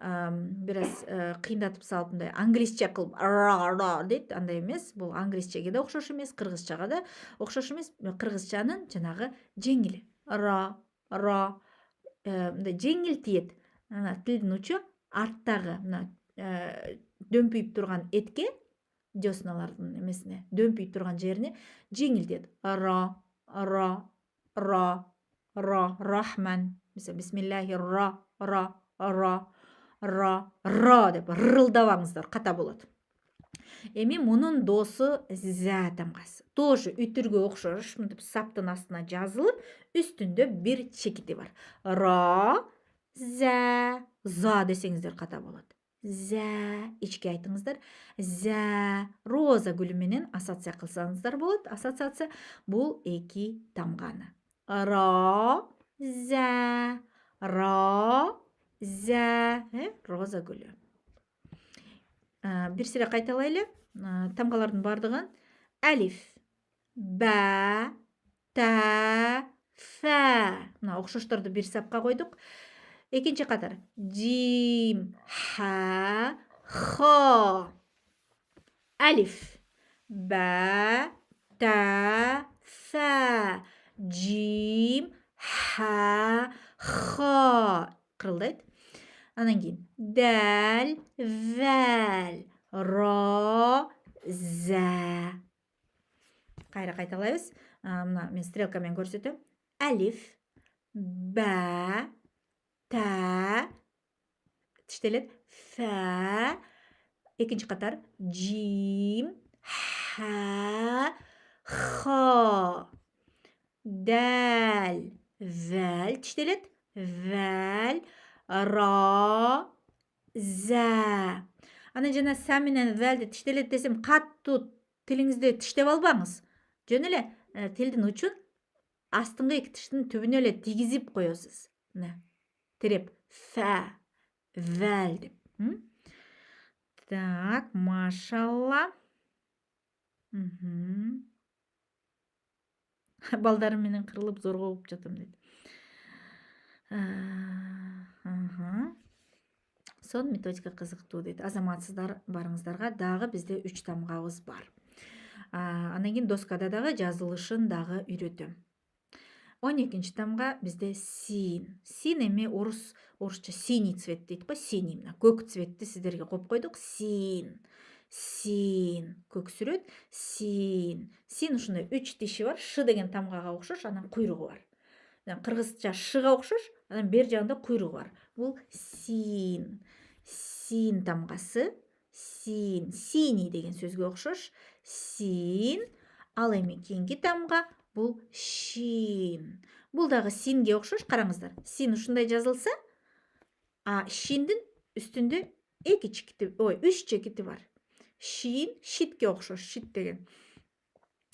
[SPEAKER 1] бир аз кыйындатып салып мындай англисче кылып ра дейт. Андай эмес. Бул англисчеге да окшош эмес, кыргызчага да окшош эмес. Кыргызчанын жанагы жеңили. Ра. Мындай жеңил тиет. Ана тилдин учу арттагы мына дөмпүйүп турган этке, дёсналардын эмесине, дөмпүйүп турган жерине жеңил тиет. Ра. Рахман. Мисалы ра деп рылдабаңыздар, ката болот. Эми мунун досу зә тамгасы. Тоже үтүргө окшош, мынтип саптын астына жазылып, үстүндө бир чекити бар. Ра, зә, за десеңиздер ката болот. Зә, ичке айтыңыздар. Зә, роза гүлү менен ассоциация кылсаңыздар болот. Ассоциация бул эки тамганы. Ра, зә, роза гүлү. Бир сире кайталайлы. Тамгалардын бардыгын. Алиф, ба, та, фа. Мына окшошторду бир сапка койдук. Экинчи катар. Жим, ха, хо. Алиф, ба, та, фа. Жим, ха, хо. Кырылдайт. Анан кийин дал, вал, ро, зә. Кайра кайталайбыз. Мына мен стрелкамен көрсөтөм. Алиф, ба, та, тиштелет, фа. Экинчи катар. Жим, ха, хо. Дал, вал, тиштелет, вал, ра, зә. Анан жана са менен валды тиштелет десем, каттуу тилиңизди тиштеп албаңыз. Жөн эле тилдин учун астыңкы эки тиштин түбүнө эле тигизип коесуз. Мына тиреп фа, вал деп. Так, машалла. Балдарым менен кырылып зорго болуп жатам дейт. Сон методика кызыктуу дейт. Азаматсыздар барыңыздарга дагы бизде 3 тамгабыз бар. Анан кийин доскада дагы жазылышын дагы үйрөтөм. 12-нчи тамга бизде син. Син эми орусча синий цвет дейт го, синий. Мына көк цветти сиздерге коюп койдук. Син. Көк сүрөт. Син. Син ушундай 3 тиши бар. Ш деген тамгага окшош, анан куйругу бар. Кыргызча шыга окшош, анан бер жагында куйругу бар. Бул син. Син тамгасы. Син. Синий деген сөзгө окшош. Син. Ал эми кийинки тамга бул шин. Бул дагы синге окшош, караңыздар. Син ушундай жазылса, шиндин үстүндө 3 чекити бар. Шин, шитке окшош, шит деген.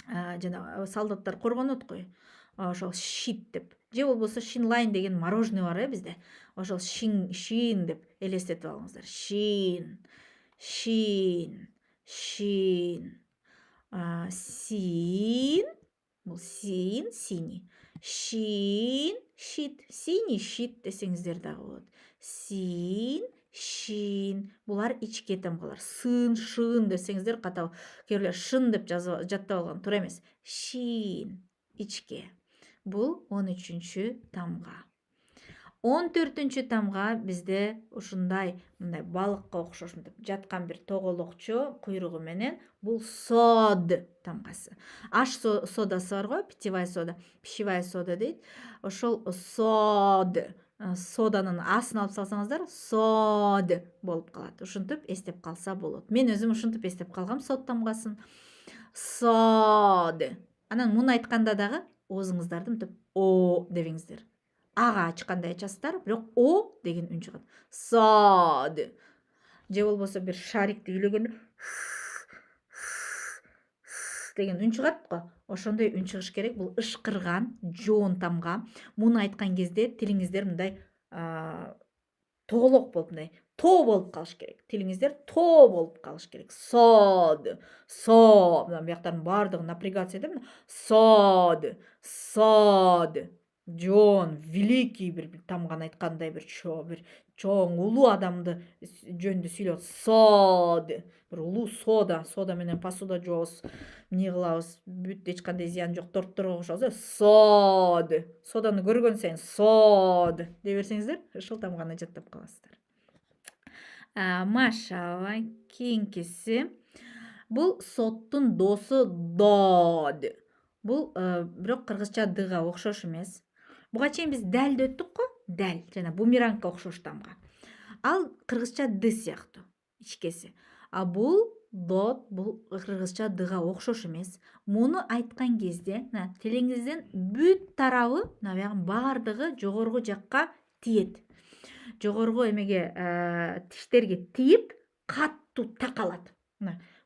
[SPEAKER 1] Жана солдаттар коргонот кой. Ошол шит деп. Же болбосо шинлайн деген мороженое бар бизде. Ошол шин деп элестетип алыңыздар. Шин. Син. Бул син, синий. Шин, шит. Синий шит десеңиздер дагы болот. Син, шин. Булар ичке тамгалар. Сын, шын десеңиздер ката. Кээрлер шын деп жаттап алган туура эмес. Шин, ичке. Бул 13-чү тамга. 14-чү тамга бизде ушундай мындай балыкка окшош жаткан бир тоголокчу куйругу менен. Бул сод тамгасы. Аш содасы бар го, пищевая сода дейт. Ошол сод. Соданын асын алып салсаңыздар, сод болуп калат. Ушинтип эстеп калса болот. Мен өзүм ушинтип эстеп калгам сод тамгасын. Сод. Анан муну айтканда дагы оозуңуздарды мынтип о дебеңиздер. Ага ачкандай ачасыздар, бирок о деген үн чыгат. Сод. Же болбосо бир шарикти үйлөгөндө деген үн чыгат го. Ошондой үн чыгыш керек. Бул ышкырган, жоон тамга. Муну айткан кезде тилиңиздер мындай тоолок болуп мындай тоо болуп калыш керек. Тилиңиздер тоо болуп калыш керек. Сод, мына бияктардын баардыгы напрягация да. Сод. Жоон, великий бир тамганы айткандай бир чоң улуу адамды жөнүндө сүйлөп сод. Бир улуу сода менен посуда жуабыз, эмне кылабыз, бүт эч кандай зыян жок тортторго кошобуз. Соданы көргөн сайын сод дей берсеңиздер, ушул тамганы жаттап каласыздар. Машалла. Кийинкиси бул соттун досу дод. Бул бирок кыргызча дыга окшош эмес. Буга чейин биз дәлди өттүк го, дәл жана бумерангга окшош тамга. Ал кыргызча ды сыяктуу ичкеси. А бул дод, бул кыргызча дыга окшош эмес. Муну айткан кезде тилиңиздин бүт тарабы, баягы баардыгы жогорку жакка тиет. Жогорку эмеге тиштерге тиип, каттуу такалат.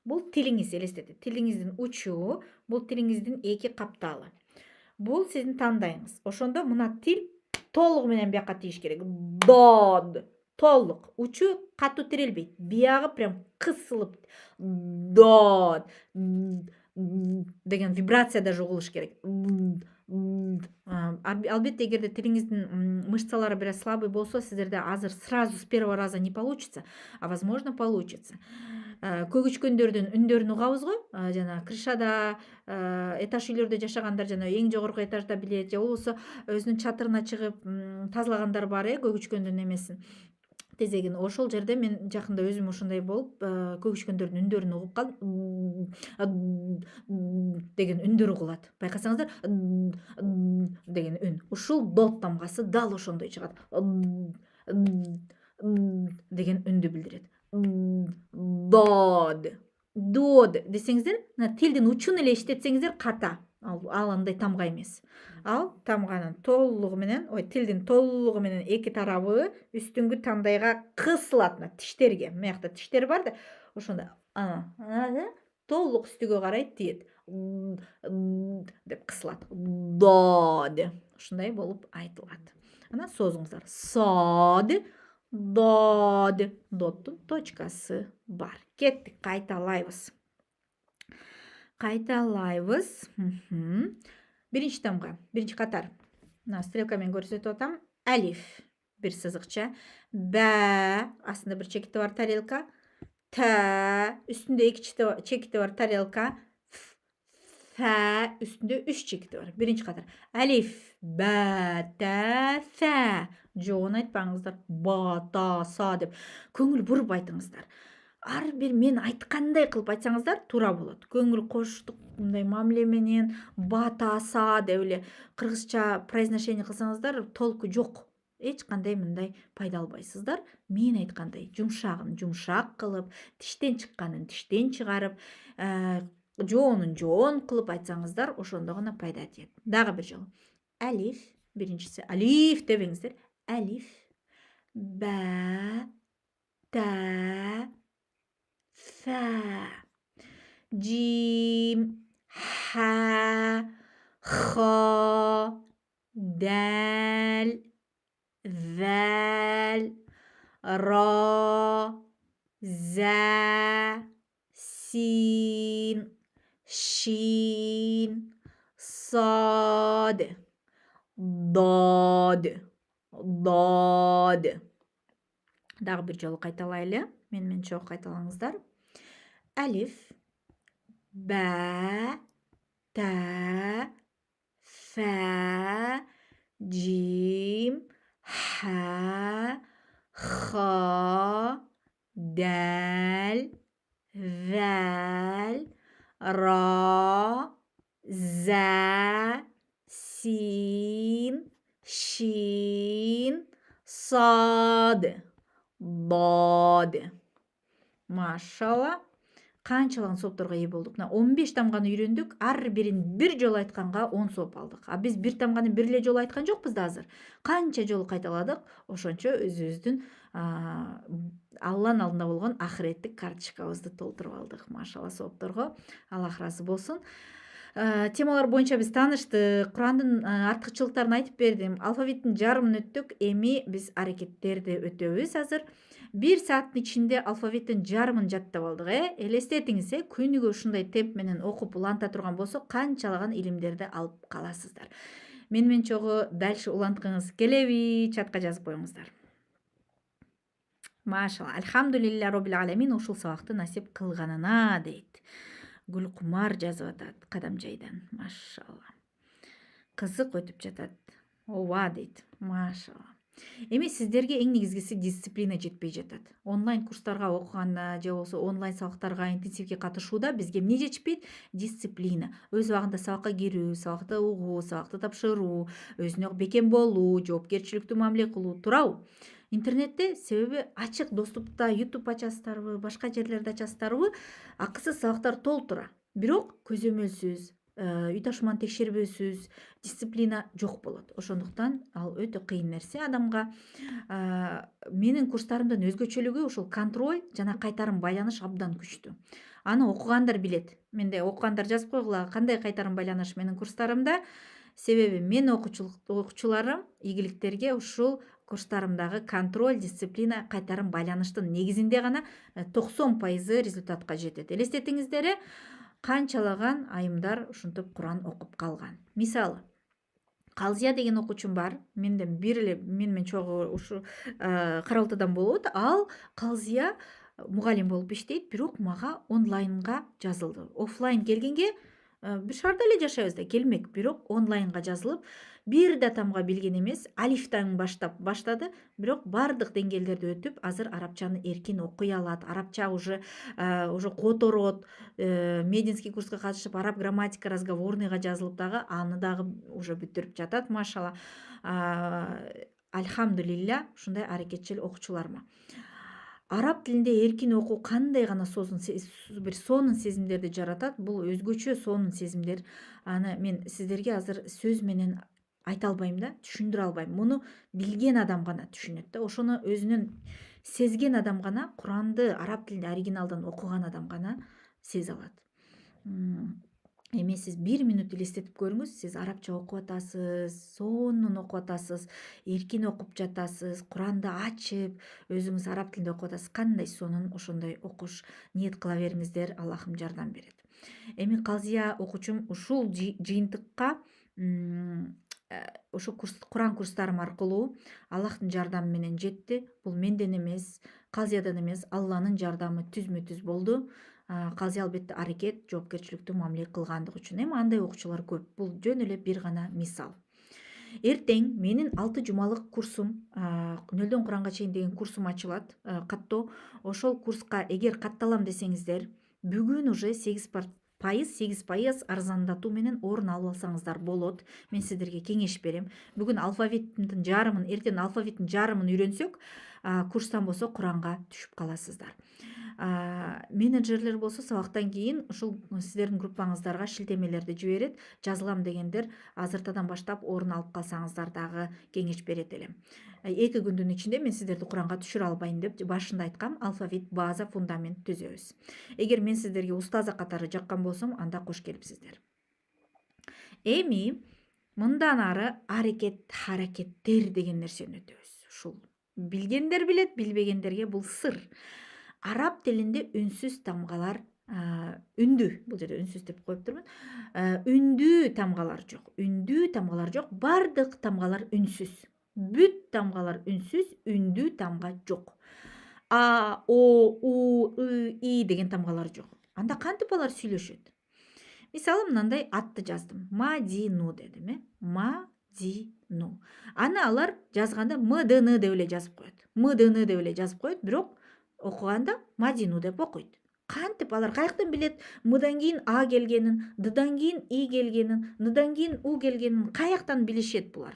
[SPEAKER 1] Бул тилиңиз, элестетет. Тилиңиздин учу, бул тилиңиздин эки капталы. Бул сиздин тандайыңыз. Ошондо мына тил толугу менен бияка тийиш керек. Дод. Толук. Учу катуу тирелбейт. Биягы прям кысылып. Дод. Деген вибрация даже угулуш керек. Албетте, эгерде тилиңиздин мышцалары бир слабый болсо, сиздерде азыр сразу с первого раза не получится, а возможно получится. Көгүчкөндөрдүн үндөрүн угабыз го, жана крышада, этаж үйлөрдө жашагандар жана эң жогорку этажда билет, же болбосо өзүнүн чатырына чыгып тазалагандар бар, көгүчкөндүн эмесин, тезегин. Ошол жерде мен жакында өзүм ошондой болуп, көгүчкөндөрдүн үндөрүн угуп калдым. Деген үндөр угулат. Байкасаңыздар, деген үн. Ушул дод тамгасы дал ошондой чыгат. Деген үндү билдирет. Дод десеңиздер, тилдин учун эле иштетсеңиздер ката. Ал андай тамга эмес. Ал тамганын толугу менен, тилдин толугу менен эки тарабы үстүнгү тандайга кысылат, тиштерге. Мыякта тиштер бар да, ошондо толук үстүгө карай тиет. Деп кысылат. Дод. Ушундай болуп айтылат. Анан созуңуздар. Сод, дод. Доддун точкасы бар. Кеттик, кайталайбыз. Биринчи тамга, биринчи катар. Стрелка менен көрсөтүп атам. Алиф, бир сызыкча. Бә, астында бир чекити бар тарелка. Т, үстүндө эки чекити бар тарелка. Ф, үстүндө 3 чекити бар. Биринчи катар. Алиф, бә, та, ф. Жоон айтпаңыздар. Ба, та, са деп көңүл буруп айтыңыздар. Ар бир мен айткандай кылып айтсаңыздар туура болот. Көңүл коштук мындай мамиле менен ба, та, са деп эле кыргызча произношение кылсаңыздар толку жок. Эч кандай мындай пайда албайсыздар. Мен айткандай жумшагын жумшак кылып, тиштен чыкканын тиштен чыгарып, жоонун жоон кылып айтсаңыздар, ошондо гана пайда тиет. Дагы бир жолу. Алиф, биринчиси алиф дебеңиздер. Алиф, бә, та, фа. Жим, ха, ха, дәл, вәл, ра, зә, син, шин, сад, дод. Дагы бир жолу кайталайлы. Менен чогуу кайталаңыздар. Алиф, бә, та, фа, жим, ха, ха, дәл, вәл, ра, зә, син, шин, сад, дод. Машалла. канчалаган соопторго ээ болдук. Мына 15 тамганы үйрөндүк, ар бирин бир жолу айтканга 10 сооп алдык. А биз бир тамганы бир эле жолу айткан жокпуз да азыр. Канча жолу кайталадык, ошончо өзүбүздүн Алланын алдында болгон ахиреттик карточкабызды толтуруп алдык. Машалла соопторго. Аллах ыраазы болсун. Темалар боюнча биз тааныштык. Курандын артыкчылыктарын айтып бердим. Алфавиттин жарымын өттүк. Эми биз аракеттерди өтөбүз азыр. 1 сааттын ичинде алфавиттин жарымын жаттап алдык. Элестетиңиз, күнүгө ушундай темп менен окуп уланта турган болсок, канчалаган илимдерди алып каласыздар. Мен чогуу дальше уланткыңыз келеби? Чатка жазып коюңуздар. Машалла. Альхамдулилля роббил аламин ушул сабакты насип кылганына дейт. Гүлкумар жазып атат Кадамжайдан. Машалла. Кызык өтүп жатат. Ооба дейт. Машалла. Эми сиздерге эң негизгиси дисциплина жетпей жатат. Онлайн курстарга окуганда же болбосо онлайн сабактарга интенсивге катышууда бизге эмне жетишпейт? Дисциплина. Өз убагында сабакка кирүү, сабакты угуу, сабакты тапшыруу, өзүнө бекем болуу, жоопкерчиликтүү мамиле кылуу, туурабы? Интернетте себеби ачык доступта YouTube ачасыздарбы, башка жерлерде ачасыздарбы, акысыз сабактар толтура. Бирок көзөмөлсүз, үй ташууманы текшербөөсүз дисциплина жок болот. Ошондуктан ал өтө кыйын нерсе адамга. Менин курстарымдын өзгөчөлүгү ушул контроль жана кайтарым байланыш абдан күчтүү. Аны окугандар билет. Менде окугандар жазып койгула, кандай кайтарым байланыш менин курстарымда. Себеби мен окуучуларым ийгиликтерге ушул курстарымдагы контроль, дисциплина, кайтарым байланыштын негизинде гана 90% результатка жетет. Элестетиңиздер, канчалаган айымдар ушинтип Куран окуп калган. Мисалы, Калзия деген окуучум бар. Менден бир эле мен менен чогуу ушу Каралтыдан болот. Ал Калзия мугалим болуп иштейт, бирок мага онлайнга жазылды. Офлайн келгенге бир шаарда эле жашайбыз да, келмек, бирок онлайнга жазылып, бир да тамга билген эмес, алифтан баштады, бирок бардык деңгээлдерди өтүп, азыр арабчаны эркин окуй алат, арабча уже которот, мединский курска катышып, араб грамматика разговорныйга жазылып дагы, аны дагы уже бүтүрүп жатат, машалла. Альхамдулилля, ушундай аракетчил окуучуларыма. Араб тилинде эркин окуу кандай гана бир сонун сезимдерди жаратат. Бул өзгөчө сонун сезимдер. Аны мен сиздерге азыр сөз менен айта албайм да, түшүндүрө албайм. Муну билген адам гана түшүнөт да. Ошону өзүнүн сезген адам гана, Куранды араб тилинде оригиналдан окуган адам гана сезе алат. Эми сиз 1 минут элестетип көрүңүз, сиз арабча окуп атасыз, сонун окуп атасыз, эркин окуп жатасыз, Куранды ачып, өзүңүз араб тилинде окуп атасыз. Кандай сонун ошондой окуш ниет кыла бериңиздер, Аллахым жардам берет. Эми Калзия окуучум ушул жыйынтыкка ушу Куран курстарым аркылуу Аллахтын жардамы менен жетти. Бул менден эмес, Калзиядан эмес, Алланын жардамы түзмө-түз болду. Калзия албетте аракет, жоопкерчиликтүү мамиле кылгандыгы үчүн. Эми андай окуучулар көп. Бул жөн эле бир гана мисал. Эртең менин 6 жумалык курсум, нөлдөн Куранга чейин деген курсум ачылат, каттоо. Ошол курска эгер катталам десеңиздер, бүгүн уже 8% арзандатуу менен орун алып алсаңыздар болот. Мен сиздерге кеңеш берем. Бүгүн алфавиттин жарымын, эртең алфавиттин жарымын үйрөнсөк, курстан болсо Куранга түшүп каласыздар. Менеджерлер болсо сабактан кийин ушул сиздердин группаңыздарга шилтемелерди жиберет. Жазылам дегендер азыртадан баштап орун алып калсаңыздар дагы кеңеш берет элем. 2 күндүн ичинде мен сиздерди Куранга түшүрө албайм деп башында айткам, алфавит, база, фундамент түзөбүз. Эгер мен сиздерге устаза катары жаккан болсом, анда кош келипсиздер. Эми мындан ары харакеттер деген нерсени өтөбүз. Ушул билгендер билет, билбегендерге бул сыр. Араб тилинде үнсүз тамгалар, үндүү, бул жерде үнсүз деп коюптурмун. Үндүү тамгалар жок. Үндүү тамгалар жок, бардык тамгалар үнсүз. Бүт тамгалар үнсүз, үндүү тамга жок. А, О, У, И деген тамгалар жок. Анда кантип алар сүйлөшөт? Мисалы мындай атты жаздым. Мадину дедим, Мадину. Аны алар жазганда МДН деп эле жазып коет. МДН деп эле жазып коет, бирок окуганда Мадину деп окуйт. Кантип алар каяктан билет Мдан кийин А келгенин, Ддан кийин И келгенин, Ндан кийин У келгенин каяктан билишет булар?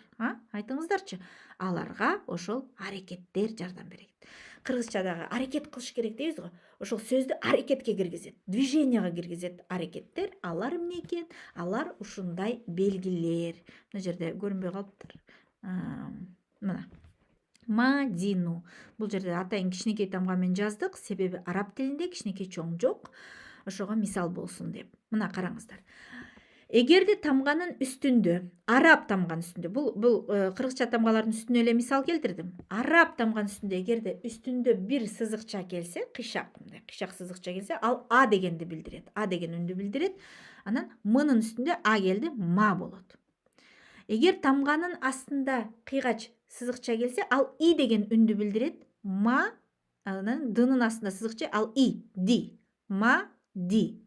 [SPEAKER 1] Айтыңыздарчы. Аларга ошол аракеттер жардам берет. кыргызчадагы аракет кылыш керек дейбиз го. Ошол сөздү аракетке киргизет, движенияга киргизет аракеттер. Алар эмне экен? Алар ушундай белгилер. Мына жерде көрүнбөй калыптыр. Мына Мадину. Бул жерде атайын кичинекей тамга менен жаздык, себеби араб тилинде кичинекей чоң жок. Ошого мисал болсун деп. Мына караңыздар. Эгерде тамганын үстүндө, араб тамганын үстүндө, бул кыргызча тамгалардын үстүнө эле мисал келтирдим. Араб тамганын үстүндө эгерде үстүндө бир сызыкча келсе, кыйшак, мындай кыйшак сызыкча келсе, ал а дегенди билдирет. А деген үндү билдирет. Анан мынын үстүндө а келди, ма болот. Эгер тамганын астында кыйгач сызыкча келсе, ал и деген үндү билдирет. Ма, анан дынын астында сызыкча, ал и, ди. Ма, ди.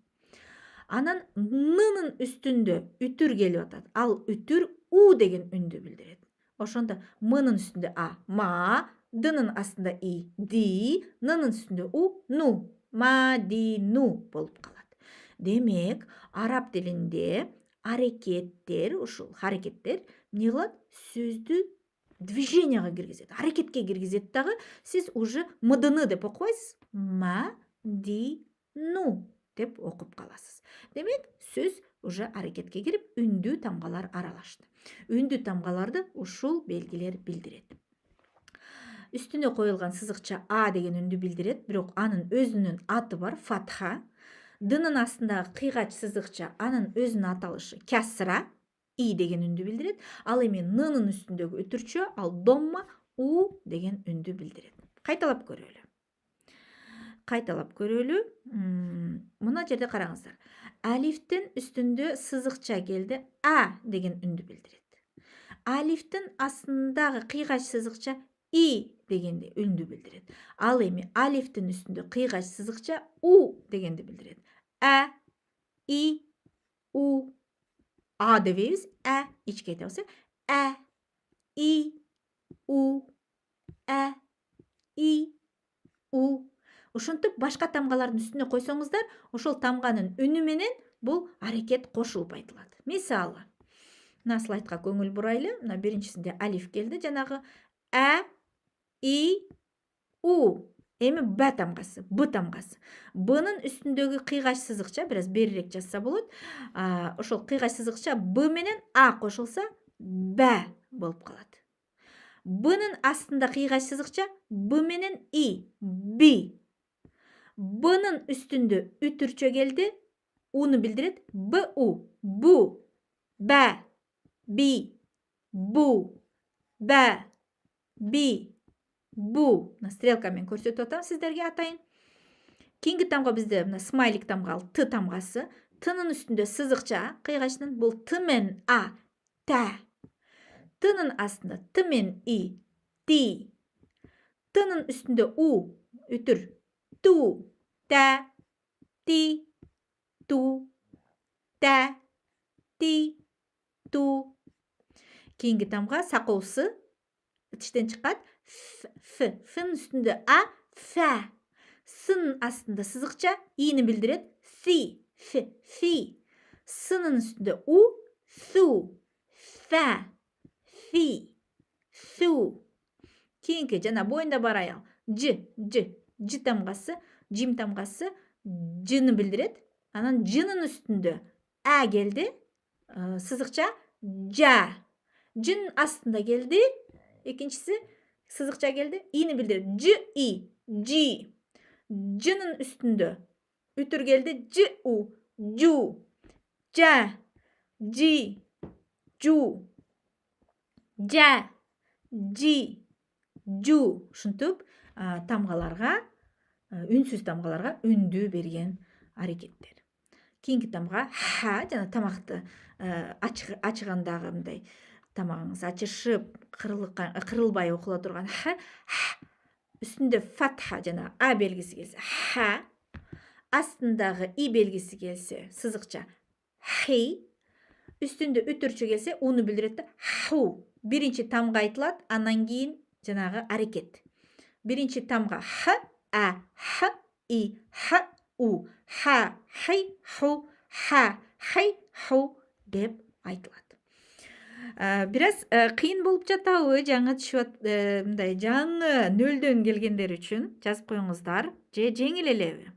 [SPEAKER 1] Анан нынын үстүндө үтүр келип атат. Ал үтүр у деген үндү билдирет. Ошондо мынын үстүндө а, ма, дынын астында и, ди, нынын үстүндө у, ну, ма, ди, ну болуп калат. Демек, араб тилинде аракеттер, ушул харакеттер эмне кылат? Сөздү движенияга киргизет, аракетке киргизет дагы. Сиз уже мдны деп окубайсыз. Ма, ди, ну деп окуп каласыз. Демек, сөз уже аракетке кирип, үндүү тамгалар аралашты. Үндүү тамгаларды ушул белгилер билдирет. Үстүнө коюлган сызыкча а деген үндү билдирет, бирок анын өзүнүн аты бар, фатха. Дынын астындагы кыйгач сызыкча анын өзүнүн аталышы кясра, и деген үндү билдирет. Ал эми нынын үстүндөгү үтүрчө, ал домма, у деген үндү билдирет. Кайталап көрөлү. Мына жерде караңыздар. Алифтин үстүндө сызыкча келди, а деген үндү билдирет. Алифтин астындагы кыйгач сызыкча и дегенди үндү билдирет. Ал эми алифтин үстүндө кыйгач сызыкча у дегенди билдирет. А, и, у. А дебейбиз, а ичке айтабыз. А, и, у, а, и, у. Ушинтип башка тамгалардын үстүнө койсоңуздар, ошол тамганын үнү менен бул аракет кошулуп айтылат. Мисалы, мына слайдка көңүл бурайлы. Мына биринчисинде алиф келди, жанагы а, и, у. Эми б тамгасы, б тамгасы. Бнын үстүндөгү кыйгач сызыкча бир аз берирээк жазса болот. Ошол кыйгач сызыкча б менен а кошулса, б болуп калат. Бнын астында кыйгач сызыкча б менен и, би. Бнын үстүндө үтүрчө келди, уну билдирет, бу, бу, ба, би, бу, ба, би, бу. Мына стрелкамен көрсөтүп атам сиздерге атайын. Кийинки тамга бизде мына смайлик тамга, т тамгасы. Тынын үстүндө сызыкча кыйгачтын, бул т менен а, та. Тынын астында т менен и, ти. Тынын үстүндө у, үтүр, ту, та, ти, ту, та, ти, ту. Кийинки тамга сакоосу тиштен чыккат. Фнын үстүндө а, фа. Сынын астында сызыкча ини билдирет. Фи, фи. Сынын үстүндө у, су, фа, фи, су. Кийинки жана боюнда бар аял. Ж тамгасы, жим тамгасы жны билдирет. Анан жнын үстүндө а келди, сызыкча жа. Жнын астында келди, экинчиси сызыкча келди, ини билдирет. Ж, и, жи. Жнын үстүндө үтүр келди, ж, у, жу. Жа, жи, жу. Жа, жи, жу. Ушинтип тамгаларга, үнсүз тамгаларга үндү берген аракеттер. Кийинки тамга ха, жана тамакты ачыгандагы мындай тамагыңыз ачышып, кырылбай окула турган ха. Үстүндө фатха жана а белгиси келсе ха. Астындагы и белгиси келсе сызыкча хи. Үстүндө үтүрчү келсе уну билдирет, ху. Биринчи тамга айтылат, андан кийин жанагы аракет. Биринчи тамга х, а, х, и, х, у, ха, хи, ху, ха, хи, ху деп айтылат. Бираз кыйын болуп жатабы жаңы түшүп мындай жаңы нөлдөн келгендер үчүн жазып коюңуздар же жеңил элеби?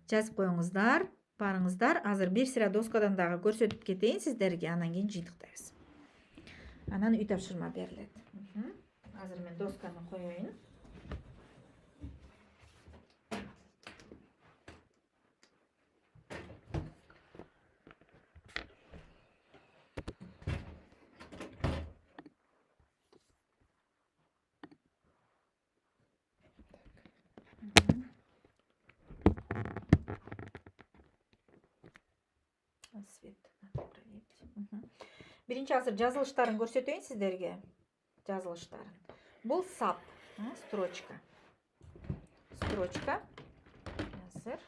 [SPEAKER 1] Жазып коюңуздар, барыңыздар. Азыр бир сыра доскадан дагы көрсөтүп кетейин сиздерге, анан кийин жыйынтыктайбыз. Анан үй тапшырма берилет. Азыр мен досканы коеюн. Свет надо проверить. Биринчи азыр жазылыштарын көрсөтөйүн сиздерге. Жазылыштарын. Бул сап, строчка. Строчка. Азыр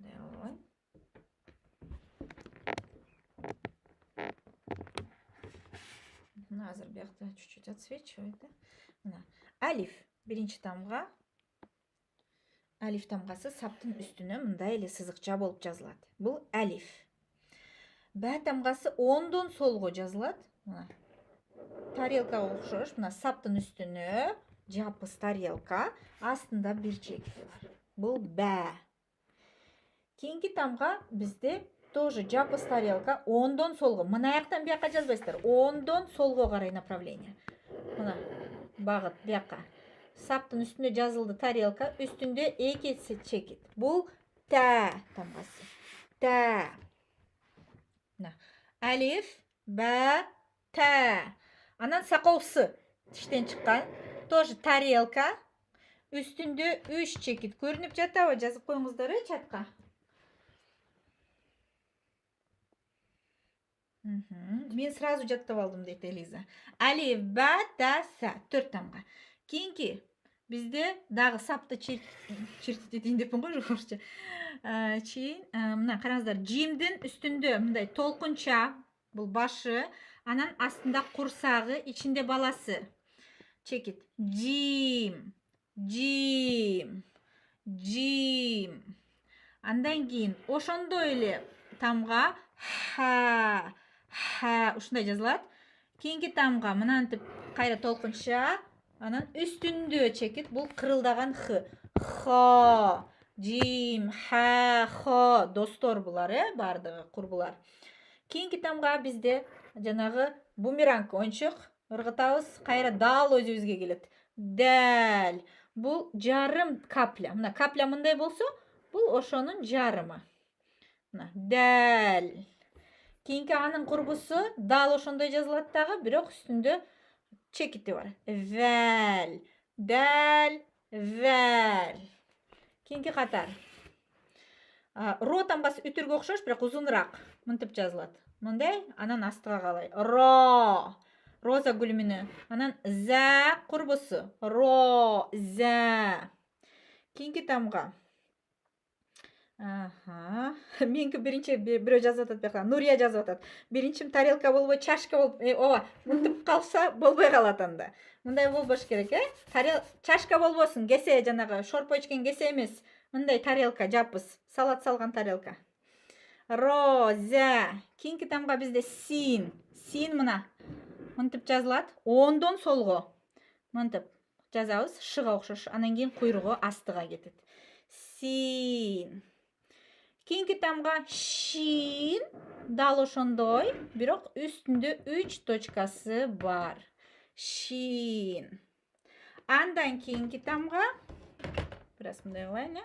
[SPEAKER 1] давай. Азыр биякта чуть-чуть отсвечивает, да? Мына алиф биринчи тамга. Алиф тамгасы саптын үстүнө мындай эле сызыкча болуп жазылат. Бул алиф. Бә тамгасы оңдон солго жазылат. Мына тарелкага окшош. Мына саптын үстүнө жапыс тарелка, астында бир чекит бар. Бул бә. Кийинки тамга бизде тоже жапыс тарелка, оңдон солго. Мына жактан бияка жазбайсыздар. Оңдон солго карай направление. Мына багыт бияка. Саптын үстүндө жазылды тарелка, үстүндө эки чекит. Бул тә тамгасы. Тә. Алиф, бә, тә. Анан сакоусы тиштен чыккан. Тоже тарелка. Үстүндө 3 чекит. Көрүнүп жатабы? Жазып коюңуздар чатка. Мен сразу жаттап алдым дейт Элиза. Алиф, бә, тә, сә. 4 тамга. Кийинки бизде дагы сапты чертитейин депмин го жогоруча. Мына караңыздар, жимдин үстүндө мындай толкунча, бул башы, анан астында курсагы, ичинде баласы. Чекит. Жим, жим, жим. Андан кийин ошондой эле тамга ха, ха ушундай жазылат. Кийинки тамга мынантип кайра толкунча, анан үстүндө чекит. Бул кырылдаган х. Хо, жим, ха, хо. Достор булар, бардыгы курбулар. Кийинки тамга бизде жанагы бумеранг ойнчук ыргытабыз, кайра дал өзүбүзгө келет. Дәл. Бул жарым капля. Мына капля мындай болсо, бул ошонун жарымы. Мына дәл. Кийинки анын курбусу дал ошондой жазылат дагы, бирок үстүндө чекити бар. Вәл. Дәл, вәл. Кийинки катар. Ро тамгасы үтүргө окшош, бирок узунураак мынтип жазылат. Мындай, анан астыга калай. Ро. Роза гүлүмүнө. Анан зә курбусу. Ро, зә. Кийинки тамга. Меники биринчи бирөө жазып атат бияка. Нурия жазып атат. Биринчим тарелка болбой, чашка болуп, ооба, мынтип калса болбой калат анда. Мындай болбош керек, чашка болбосун, кесе жанагы шорпо ичкен кесе эмес. Мындай тарелка жапыс, салат салган тарелка. Ро, зә. Кийинки тамга бизде син. Син мына мынтип жазылат. Оңдон солго. Мынтип жазабыз, шыга окшош. Анан кийин куйругу астыга кетет. Син. Кийинки тамга шин. Дал ошондой, бирок үстүндө 3 точкасы бар. Шин. Андан кийинки тамга бираз мындай кылайын.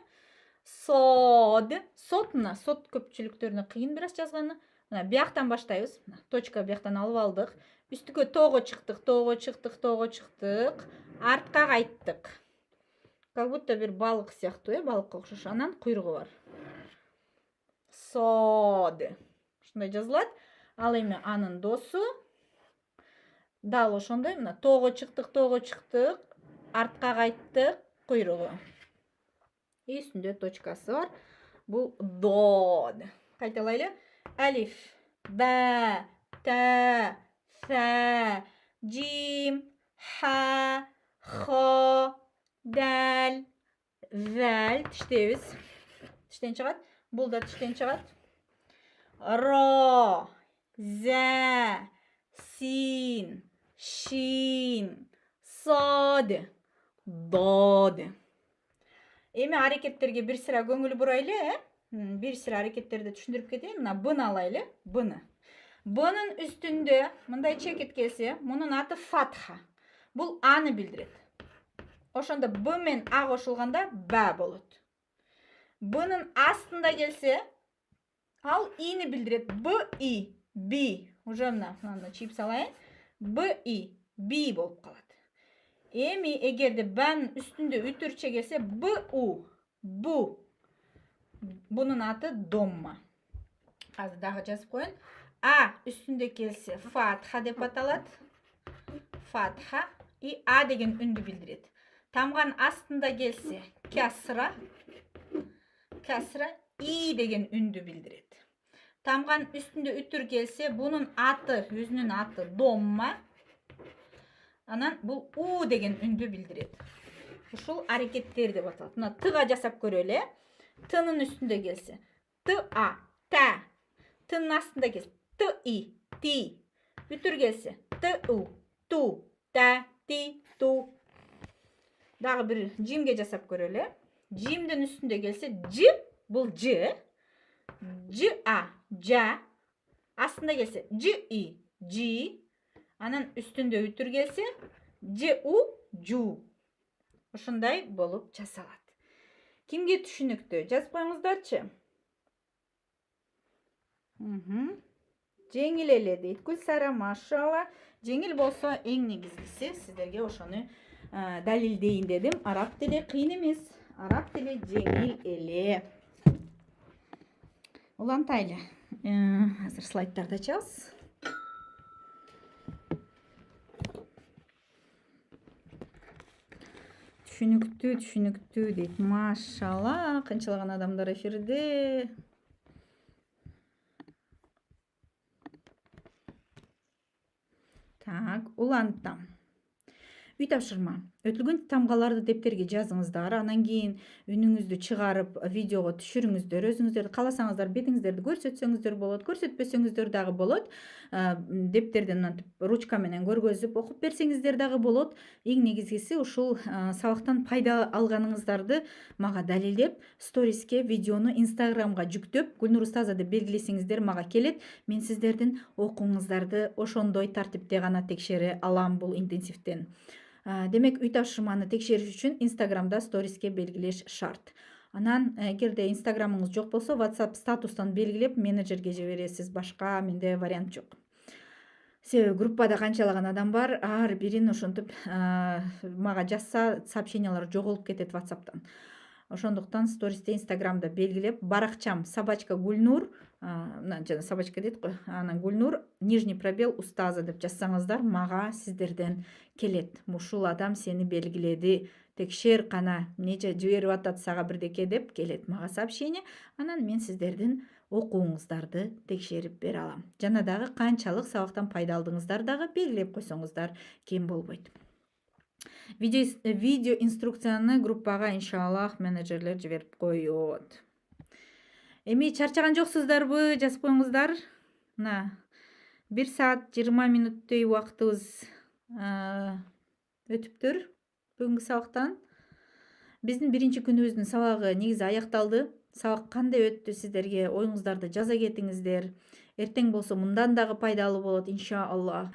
[SPEAKER 1] Сод. Сот мына, сот көпчүлүктөрүнө кыйын бираз жазганы. Мына бияктан баштайбыз. Точка бияктан алып алдык. Үстүгө тоого чыктык, тоого чыктык, тоого чыктык. Артка кайттык. Как будто бир балык сыяктуу, балыкка окшош. Анан куйругу бар. Сод. Ушундай жазылат. Ал эми анын досу дал ошондой, мына тоого чыктык, артка кайттык, куйругу. Үстүндө точкасы бар. Бул дод. Кайталайлы. Алиф, бә, тә, сә, жим, ха, хо, дәл, вәл. Тиштейбиз. Тиштен чыгат. Бул да тиштен чыгат. Ро. зә, син, шин, сод, дод. Эми аракеттерге бир сыра көңүл бурайлы, бир сыра аракеттерди түшүндүрүп кетейин. Мына быны алайлы, быны. Бынын үстүндө мындай чекит келсе, мунун аты фатха. Бул аны билдирет. Ошондо б менен а кошулганда ба болот. Бынын астында келсе, ал ини билдирет. Б и, би. Уже мына чип салайын. Б и, би болуп калат. Эми эгерде банын үстүндө үтүрче келсе, б у, бу. Бунун аты домма. Азыр дагы жазып коеюн. А үстүндө келсе, фатха деп аталат. Фатха и а деген үндү билдирет. Тамган астында келсе, касра. Касра и деген үндү билдирет. Тамган үстүндө үтүр келсе, бунун аты, өзүнүн аты домма. Анан бул у деген үндү билдирет. Ушул аракеттер деп аталат. Мына тыга жасап көрөлү. Тынын үстүндө келсе, т а, та. Тынын астында келсе, т и, ти. Үтүр келсе, т у, ту, та, ти, ту. Дагы бир жимге жасап көрөлү. Жимдин үстүндө келсе, ж, бул ж. Ж а, жа. Астында келсе, ж и, жи. Анан үстүндө үтүр келсе, ж у, жу. Ушундай болуп жасалат. Кимге түшүнүктүү? Жазып коюңуздарчы. Жеңил эле дейт Гүлсара, машалла. Жеңил болсо эң негизгиси сиздерге ошону далилдейин дедим. Араб тили кыйын эмес. Араб тили жеңил эле. Улантайлы. Азыр слайдтарды ачабыз. Түшүнүктүү дейт. Машалла, канчалаган адамдар эфирде. Так, улантам. Үй тапшырма. Өтүлгөн тамгаларды дептерге жазыңыздар, анан кийин үнүңүздү чыгарып видеого түшүрүңүздөр. Өзүңүздөр кааласаңыздар бетиңиздерди көрсөтсөңүздөр болот, көрсөтпөсөңүздөр дагы болот. Дептерден ручка менен көргөзүп окуп берсеңиздер дагы болот. Эң негизгиси ушул сабактан пайда алганыңыздарды мага далилдеп, сториске видеону Инстаграмга жүктөп, Гүлнур Устаза деп белгилесеңиздер мага келет. Мен сиздердин окууңуздарды ошондой тартипте гана текшере алам бул интенсивден. Демек, үй тапшырманы текшериш үчүн Инстаграмда сториске белгилеш шарт. Анан эгерде Инстаграмыңыз жок болсо, WhatsApp статустан белгилеп менеджерге жибересиз. Башка менде вариант жок. Себеби группада канчалаган адам бар, ар бирин ошентип мага жазса, сообщениялар жоголуп кетет WhatsApp'тан. Ошондуктан стористе Инстаграмда белгилеп, баракчам собачка Гүлнур, жана собачка дейт го, анан Гүлнур нижний пробел Устаза деп жазсаңыздар, мага сиздерден келет. Ушул адам сени белгиледи, текшер кана, нече жиберип атат сага бирдеке деп келет мага сообщение. Анан мен сиздердин окууңуздарды текшерип бере алам. Жана дагы канчалык сабактан пайда алдыңыздар дагы белгилеп койсоңуздар кем болбойт. Видео инструкцияны группага иншаллах менеджерлер жиберип коет. Эми чарчаган жоксуздарбы? Жазып коюңуздар. Мына 1 саат 20 мүнөттөй убактыбыз өтүптүр бүгүнкү сабактан. Биздин биринчи күнүбүздүн сабагы негизи аякталды. Сабак кандай өттү, сиздерге оюңуздарды жаза кетиңиздер. Эртең болсо мындан дагы пайдалуу болот иншаллах.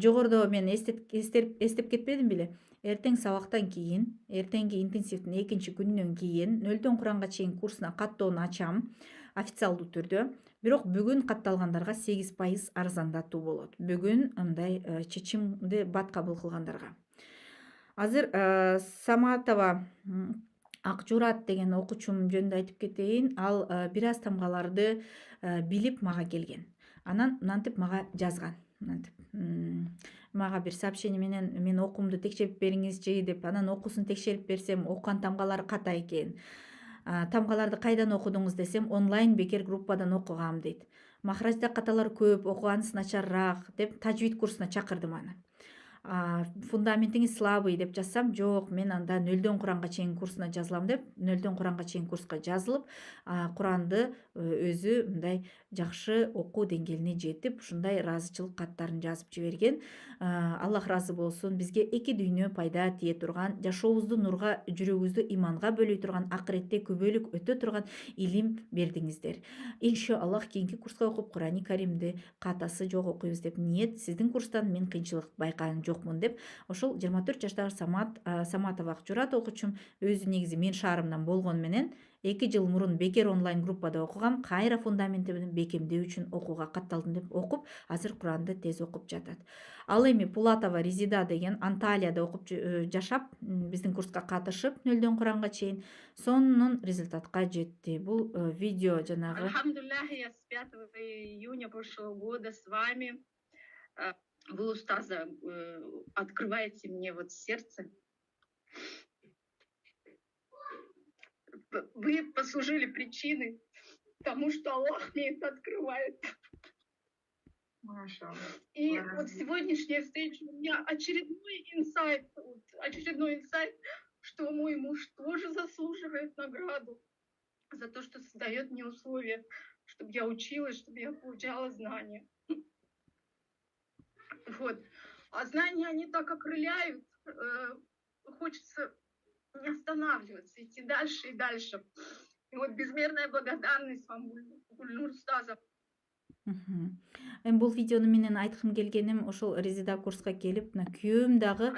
[SPEAKER 1] Жогорудо мен эстеп кетпедим беле. Эртең сабактан кийин, эртеңки интенсивдин экинчи күнүнөн кийин 0-төн Куранга чейин курсуна каттоону ачам официалдуу түрдө. Бирок бүгүн катталгандарга 8% арзандатуу болот. Бүгүн андай чечимди бат кабыл кылгандарга. Азыр Саматова Акжурат деген окуучум жөнүндө айтып кетейин. Ал бир аз тамгаларды билип мага келген. Анан мынантип мага жазган. Мага бир сообщение менен мен окуумду текшерип бериңизчи деп, анан окуусун текшерип берсем, окуган тамгалары ката экен. Тамгаларды кайдан окудуңуз десем, онлайн бекер группадан окугам дейт. Махражда каталар көп, окуганысы начарраак деп тажвид курсуна чакырдым аны. фундаментиңиз слабый деп жазсам, жок, мен анда 0-дөн Куранга чейин курсуна жазылам деп 0-дөн Куранга чейин курска жазылып, Куранды өзү мындай жакшы окуу деңгээлине жетип, ушундай ыраазычылык каттарын жазып жиберген. Аллах ыраазы болсун, бизге эки дүйнө пайда тие турган, жашообузду нурга, жүрөгүбүздү иманга бөлөй турган, акыретте күбөлүк өтө турган илим бердиңиздер. Иншаллах кийинки курска окуп Курани Каримди катасы жок окуйбуз деп ниет. Сиздин курстан мен кыйынчылык байкаган жокмун деп, ошол 24 жаштагы Саматова Акчурат окуучум өзү негизи менин шаарымдан болгону менен 2 жыл мурун бекер онлайн группада окугам, кайра фундаментимди бекемдөө үчүн окууга катталдым деп окуп, азыр Куранды тез окуп жатат. Ал эми Пулатова Резида деген Анталияда окуп жашап, биздин курска катышып 0-дөн Куранга чейин сонун результатка жетти. Бул видео жанагы
[SPEAKER 3] Альхамдулиллах, я с 5 июня прошлого года с вами. Вы, устаза, открываете мне вот сердце. Вы послужили причиной тому, что Аллах мне это открывает. И вот сегодняшняя встреча у меня очередной инсайт, что мой муж тоже заслуживает награду за то, что создает мне условия, чтобы я училась, чтобы я получала знания. Вот. А знания, они так окрыляют, хочется не останавливаться, идти дальше и дальше. И вот безмерная благодарность вам, Гульнур Устазов.
[SPEAKER 1] Бул видеону менен айткым келгеним, ошол Резида курска келип, күйөөм дагы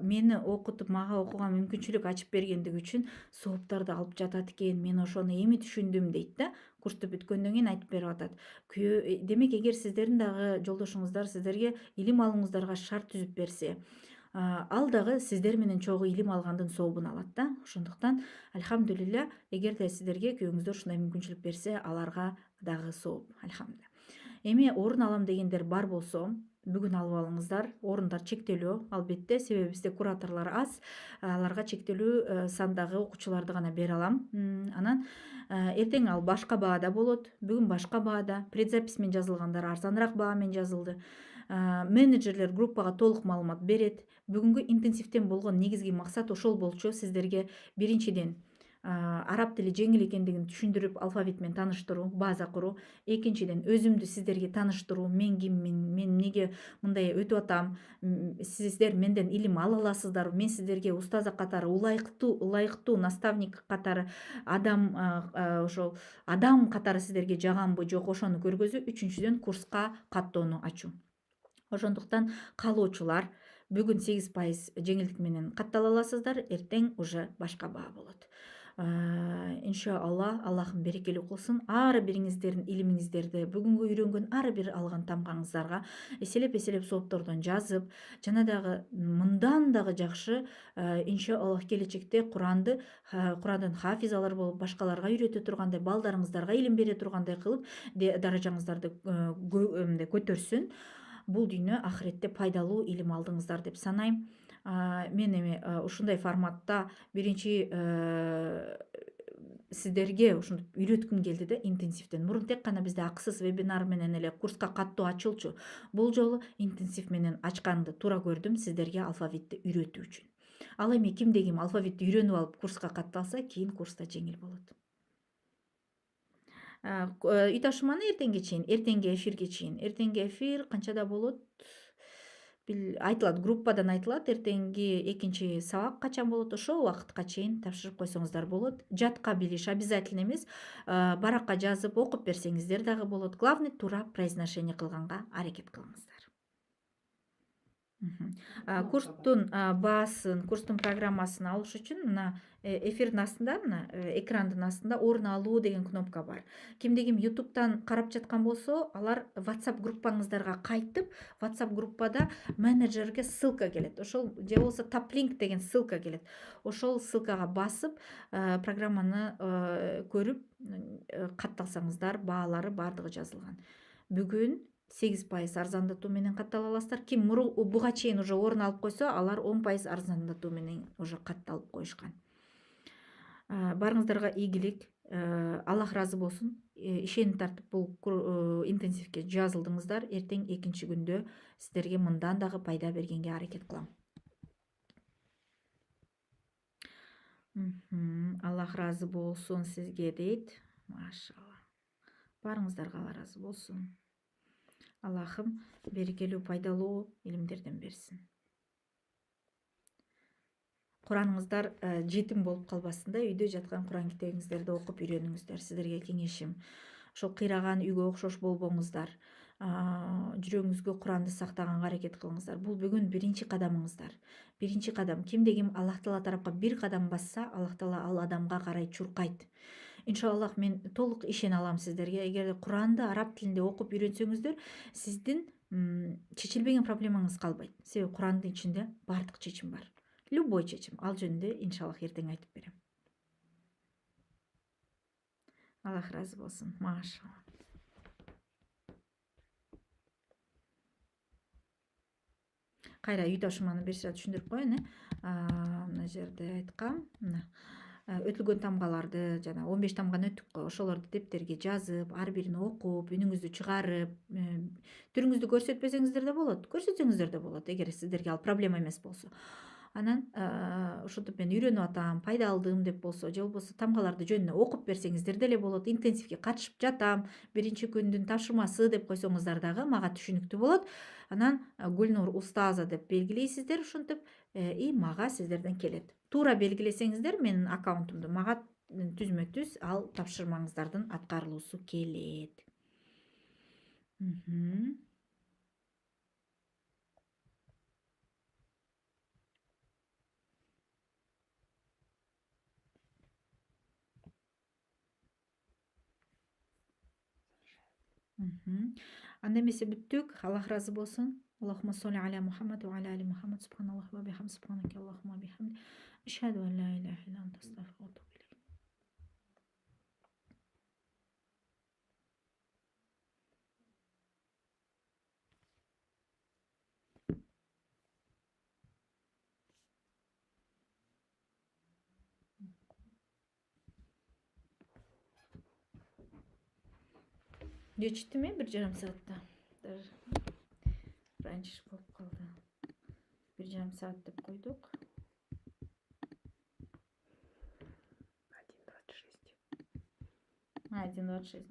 [SPEAKER 1] мени окутуп, мага окууга мүмкүнчүлүк ачып бергендиги үчүн сооптарды алып жатат экен. Мен ошону эми түшүндүм дейт да. Курсту бүткөндөн кийин айтып берип атат. Демек, эгер сиздердин дагы жолдошуңуздар сиздерге илим алууңуздарга шарт түзүп берсе, ал дагы сиздер менен чогуу илим алгандын сообун алат да. Ошондуктан альхамдулилля, эгерде сиздерге күйөөңүздөр ушундай мүмкүнчүлүк берсе, аларга дагы сооп. Альхамдулилля. Эми орун алам дегендер бар болсо, бүгүн алып алыңыздар. Орундар чектелүү, албетте, себеби бизде кураторлор аз. Аларга чектелүү сандагы окуучуларды гана бере алам. Анан эртең ал башка баада болот. Бүгүн башка баада. Предзапись менен жазылгандар арзаныраак баа менен жазылды. Менеджерлер группага толук маалымат берет. Бүгүнкү интенсивден болгон негизги максат ошол болчу: сиздерге биринчиден араб тили жеңил экендигин түшүндүрүп, алфавит менен тааныштыруу, база куруу. Экинчиден өзүмдү сиздерге тааныштыруу, мен киммин, мен эмнеге мындай өтүп атам, сиздер менден илим ала аласыздар, мен сиздерге устаза катары, ылайыктуу наставник катары, ошол адам катары сиздерге жагамбы жок, ошону көргөзүү. Үчүнчүдөн курска каттоону ачуу. Ошондуктан каалоочулар бүгүн 8% жеңилдик менен каттала аласыздар, эртең уже башка баа болот. Иншалла, Аллахым берекелүү кылсын. Ар бириңиздердин илимиңиздерди, бүгүнкү үйрөнгөн ар бир алган тамгаңыздарга эселеп сооптордон жазып, жана дагы мындан дагы жакшы, иншалла келечекте Курандын хафизалары болуп, башкаларга үйрөтө тургандай, балдарыңыздарга илим бере тургандай кылып, даражаңыздарды көтөрсүн. Бул дүйнө ахиретте пайдалуу илим алдыңыздар деп санайм. Мен эми ушундай форматта биринчи сиздерге ушинтип үйрөткүм келди да, интенсивден. Мурун тек гана бизде акысыз вебинар менен эле курска каттоо ачылчу. Бул жолу интенсив менен ачканды туура көрдүм, сиздерге алфавитти үйрөтүү үчүн. Ал эми кимде ким алфавитти үйрөнүп алып курска катталса, кийин курста жеңил болот. Үй ташыманы эртеңге чейин, эртеңки эфирге чейин. Эртеңки эфир канчада болот? Айтылат, группадан айтылат. Эртеңки экинчи сабак качан болот? Ошол убакытка чейин тапшырып койсоңуздар болот. Жатка билиш обязательно эмес. Баракка жазып окуп берсеңиздер дагы болот. Главный туура произношение кылганга аракет кылыңыздар. Курстун баасын, курстун программасын алыш үчүн мына эфирдин астында, мына экрандын астында орун алуу деген кнопка бар. Кимде ким YouTube'тан карап жаткан болсо, алар WhatsApp группаңыздарга кайтып, WhatsApp группада менеджерге ссылка келет. Ошол же болбосо таплинк деген ссылка келет. Ошол ссылкага басып, программаны көрүп катталсаңыздар, баалары бардыгы жазылган. Бүгүн 8% арзандатуу менен каттала аласыздар. Ким буга чейин уже орун алып койсо, алар 10% арзандатуу менен уже катталып коюшкан. Барыңыздарга ийгилик. Аллах разы болсын. Ишенip тартып бул интенсивке жазылдыңыздар. Эртең экинчи күндө сиздерге мындан дагы пайда бергенге аракет кылам. Аллах разы болсын сизге дейт. Машалла. Барыңыздарга Алла разы болсын. Аллахым берекелүү, пайдалуу илимдерден берсин. Кураныңыздар жетим болуп калбасын да, үйдө жаткан Куран китебиңиздерди окуп үйрөнүңүздөр. Сиздерге кеңешим. Ошол кыйраган үйгө окшош болбоңуздар. Жүрөгүңүзгө Куранды сактаганга аракет кылыңыздар. Бул бүгүн биринчи кадамыңыздар. Биринчи кадам. Кимде ким Аллах Таала тарапка бир кадам басса, Аллах Таала ал адамга карай чуркайт. Иншаллах мен толук ишене алам сиздерге. Эгерде Куранды араб тилинде окуп үйрөнсөңүздөр, сиздин чечилбеген проблемаңыз калбайт. Себеби Курандын ичинде бардык чечим бар. Любой чечим. Ал жөнүндө иншаллах эртең айтып берем. Аллах разы болсын. Машалла. Кайра үй тапшырманы бир сыйра түшүндүрүп коеюн. Мына жерде айткам. Өтүлгөн тамгаларды, жана 15 тамганы өттүк го, ошолорду дептерге жазып, ар бирин окуп, үнүңүздү чыгарып, түрүңүздү көрсөтпесеңиздер да болот, көрсөтсөңүздөр да болот, эгер сиздерге ал проблема эмес болсо. Анан ошентип мен үйрөнүп атам, пайда алдым деп болсо, же болбосо тамгаларды жөнүнө окуп берсеңиздер деле болот. Интенсивге катышып жатам, биринчи күндүн тапшырмасы деп койсоңуздар дагы мага түшүнүктүү болот. Анан Гүлнур устаза деп белгилейсиздер ушинтип, и мага сиздерден келет. Туура белгилесеңиздер менин аккаунтумду, мага түзмө түз ал тапшырмаңыздардын аткарылуусу келет. Анда эмесе бүттүк. Аллах разы болсун. Аллахумма солли аля Мухаммад ва аля али Мухаммад. Субханаллахи ва бихамди, субханака Аллахумма бихамди. Ашхаду ан ла иляха илля анта, астагфирука ва атубу илейк. Geçti mi? 1,5 saatte. Раньше болуп калды. 1,5 saat деп койдук. 1:26. 1:26.